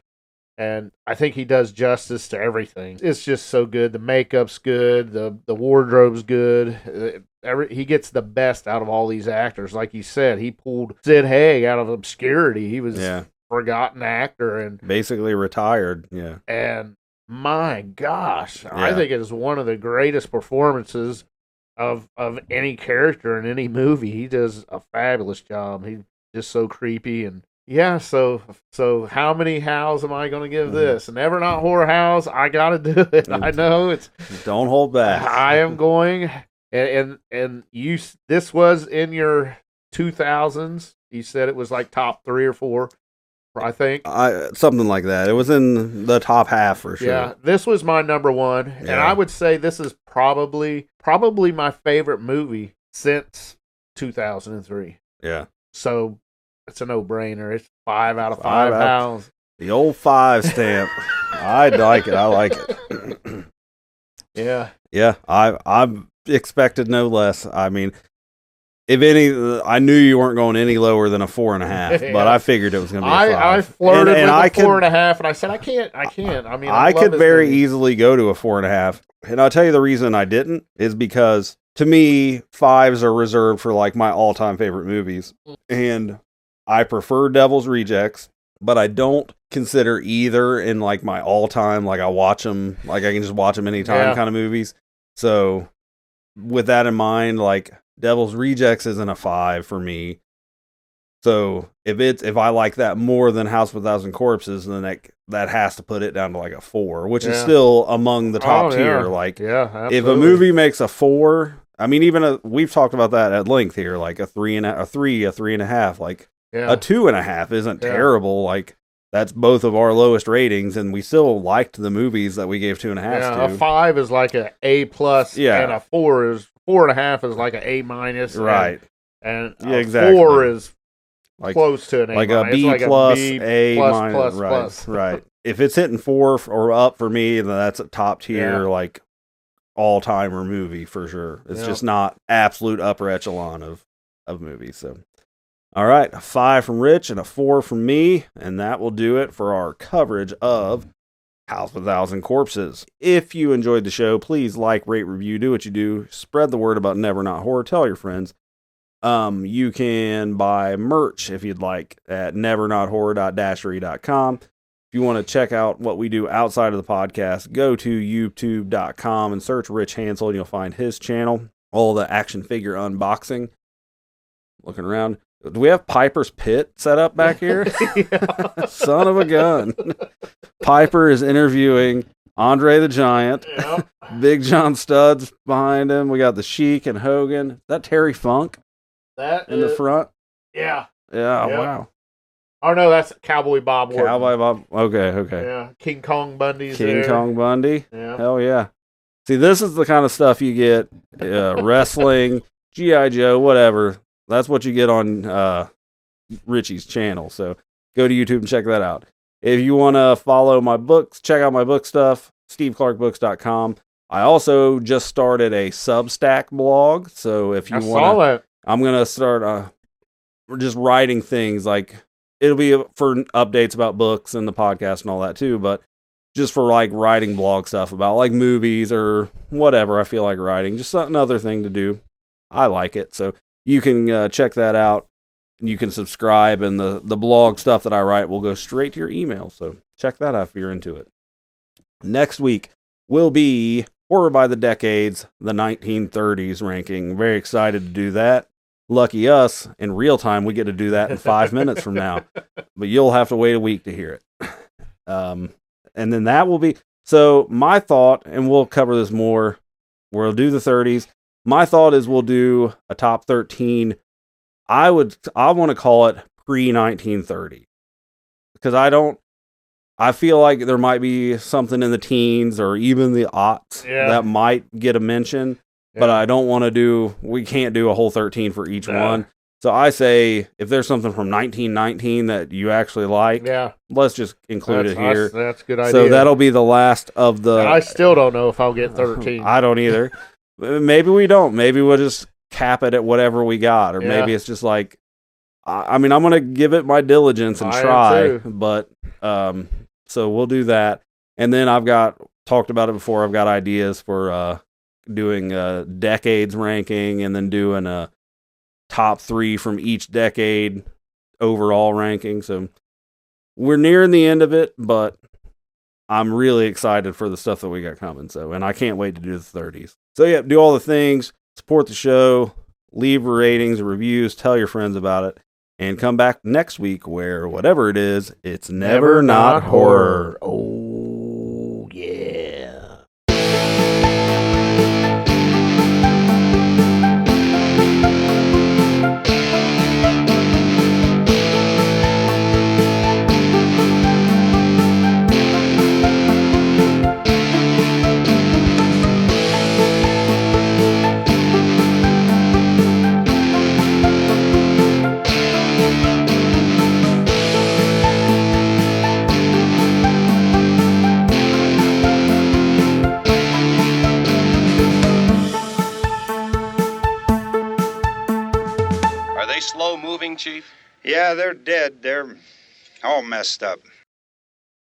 Speaker 6: And I think he does justice to everything. It's just so good. The makeup's good. The wardrobe's good. He gets the best out of all these actors. Like you said, he pulled Sid Haig out of obscurity. He was forgotten actor, and
Speaker 5: basically retired. Yeah.
Speaker 6: and my gosh, I
Speaker 5: Yeah.
Speaker 6: think it is one of the greatest performances of any character in any movie. He does a fabulous job. He's just so creepy, and yeah. So how many hows am I going to give this? Never Not Horror Hows. I got to do it. I know it's.
Speaker 5: Don't hold back.
Speaker 6: I am going, and you. This was in your 2000s. You said it was like top 3 or 4. I think
Speaker 5: Something like that. It was in the top half for sure.
Speaker 6: Yeah, this was my number 1, and
Speaker 5: Yeah.
Speaker 6: I would say this is probably my favorite movie since 2003.
Speaker 5: Yeah.
Speaker 6: So it's a no-brainer. It's 5 out of 5
Speaker 5: 5 out.
Speaker 6: hows.
Speaker 5: The old 5 stamp. I like it. I like it.
Speaker 6: Yeah.
Speaker 5: Yeah. I've expected no less. I mean, if any, I knew you weren't going any lower than a 4.5, but I figured it was going to be a 5.
Speaker 6: I flirted
Speaker 5: and
Speaker 6: with
Speaker 5: I
Speaker 6: a 4.5, and I said I can't. I mean,
Speaker 5: I
Speaker 6: love
Speaker 5: could
Speaker 6: this
Speaker 5: very
Speaker 6: movie.
Speaker 5: easily go to a 4.5, and I'll tell you the reason I didn't is because to me 5s are reserved for like my all-time favorite movies, and I prefer Devil's Rejects, but I don't consider either in like my all-time, like I watch them, like I can just watch them anytime kind of movies. So with that in mind, like Devil's Rejects isn't a 5 for me. So if I like that more than House of a Thousand Corpses, then that has to put it down to like a 4, which is still among the top tier. Like,
Speaker 6: absolutely.
Speaker 5: if a movie makes a 4, I mean, even we've talked about that at length here, like a 3.5, like a 2.5 isn't terrible. Like that's both of our lowest ratings, and we still liked the movies that we gave 2.5 to.
Speaker 6: A 5 is like a A+,
Speaker 5: Yeah.
Speaker 6: and a 4.5 is like an A minus,
Speaker 5: Right.
Speaker 6: And
Speaker 5: Yeah,
Speaker 6: a
Speaker 5: exactly.
Speaker 6: 4 is
Speaker 5: Like,
Speaker 6: close to an A
Speaker 5: like
Speaker 6: minus.
Speaker 5: a
Speaker 6: It's
Speaker 5: B
Speaker 6: like
Speaker 5: plus,
Speaker 6: B
Speaker 5: A
Speaker 6: plus,
Speaker 5: minus,
Speaker 6: plus,
Speaker 5: right,
Speaker 6: plus.
Speaker 5: right. If it's hitting 4 or up for me, then that's a top tier, like all-timer movie for sure. It's just not absolute upper echelon of movies. So, all right, a 5 from Rich and a 4 from me, and that will do it for our coverage of House of a Thousand Corpses. If you enjoyed the show, please like, rate, review, do what you do. Spread the word about Never Not Horror. Tell your friends. You can buy merch if you'd like at nevernothorror.dashery.com. If you want to check out what we do outside of the podcast, go to youtube.com and search Rich Hansel and you'll find his channel. All the action figure unboxing. Looking around. Do we have Piper's Pit set up back here? Son of a gun. Piper is interviewing Andre the Giant. Big John Studd's behind him. We got the Sheik and Hogan. Is that Terry Funk in the front?
Speaker 6: Yeah.
Speaker 5: Yeah,
Speaker 6: Yep.
Speaker 5: wow.
Speaker 6: Oh, no, that's Cowboy Bob Orton.
Speaker 5: Cowboy Bob. Okay.
Speaker 6: Yeah. King Kong Bundy's
Speaker 5: King
Speaker 6: there.
Speaker 5: Kong Bundy.
Speaker 6: Yeah.
Speaker 5: Hell yeah. See, this is the kind of stuff you get wrestling, G.I. Joe, whatever. That's what you get on Richie's channel. So go to YouTube and check that out. If you want to follow my books, check out my book stuff, steveclarkbooks.com. I also just started a Substack blog. So if you
Speaker 6: saw that.
Speaker 5: I'm going to start just writing things like it'll be for updates about books and the podcast and all that too, but just for like writing blog stuff about like movies or whatever I feel like writing, just another thing to do. I like it. So you can check that out. You can subscribe, and the blog stuff that I write will go straight to your email. So check that out if you're into it. Next week will be Horror by the Decades, the 1930s ranking. Very excited to do that. Lucky us, in real time, we get to do that in 5 minutes from now. But you'll have to wait a week to hear it. And then that will be... So my thought, and we'll cover this more, we'll do the 30s. My thought is we'll do a top 13. I want to call it pre-1930. Because I feel like there might be something in the teens or even the aughts that might get a mention. But I don't want to we can't do a whole 13 for each one. So I say, if there's something from 1919 that you actually like, let's just include it here.
Speaker 6: That's a good idea.
Speaker 5: So that'll be the last of the...
Speaker 6: And I still don't know if I'll get 13.
Speaker 5: I don't either. Maybe we don't. Maybe we'll just cap it at whatever we got. Or maybe it's just like... I mean, I'm going to give it my diligence and try. But, so we'll do that. And then talked about it before, I've got ideas for doing decades ranking and then doing a top 3 from each decade overall ranking. So we're nearing the end of it, but I'm really excited for the stuff that we got coming. So, and I can't wait to do the 30s. So yeah, do all the things, support the show, leave ratings, reviews, tell your friends about it, and come back next week where whatever it is, it's never not horror.
Speaker 6: Oh, yeah.
Speaker 3: Are they slow moving, Chief?
Speaker 4: Yeah, they're dead. They're all messed up.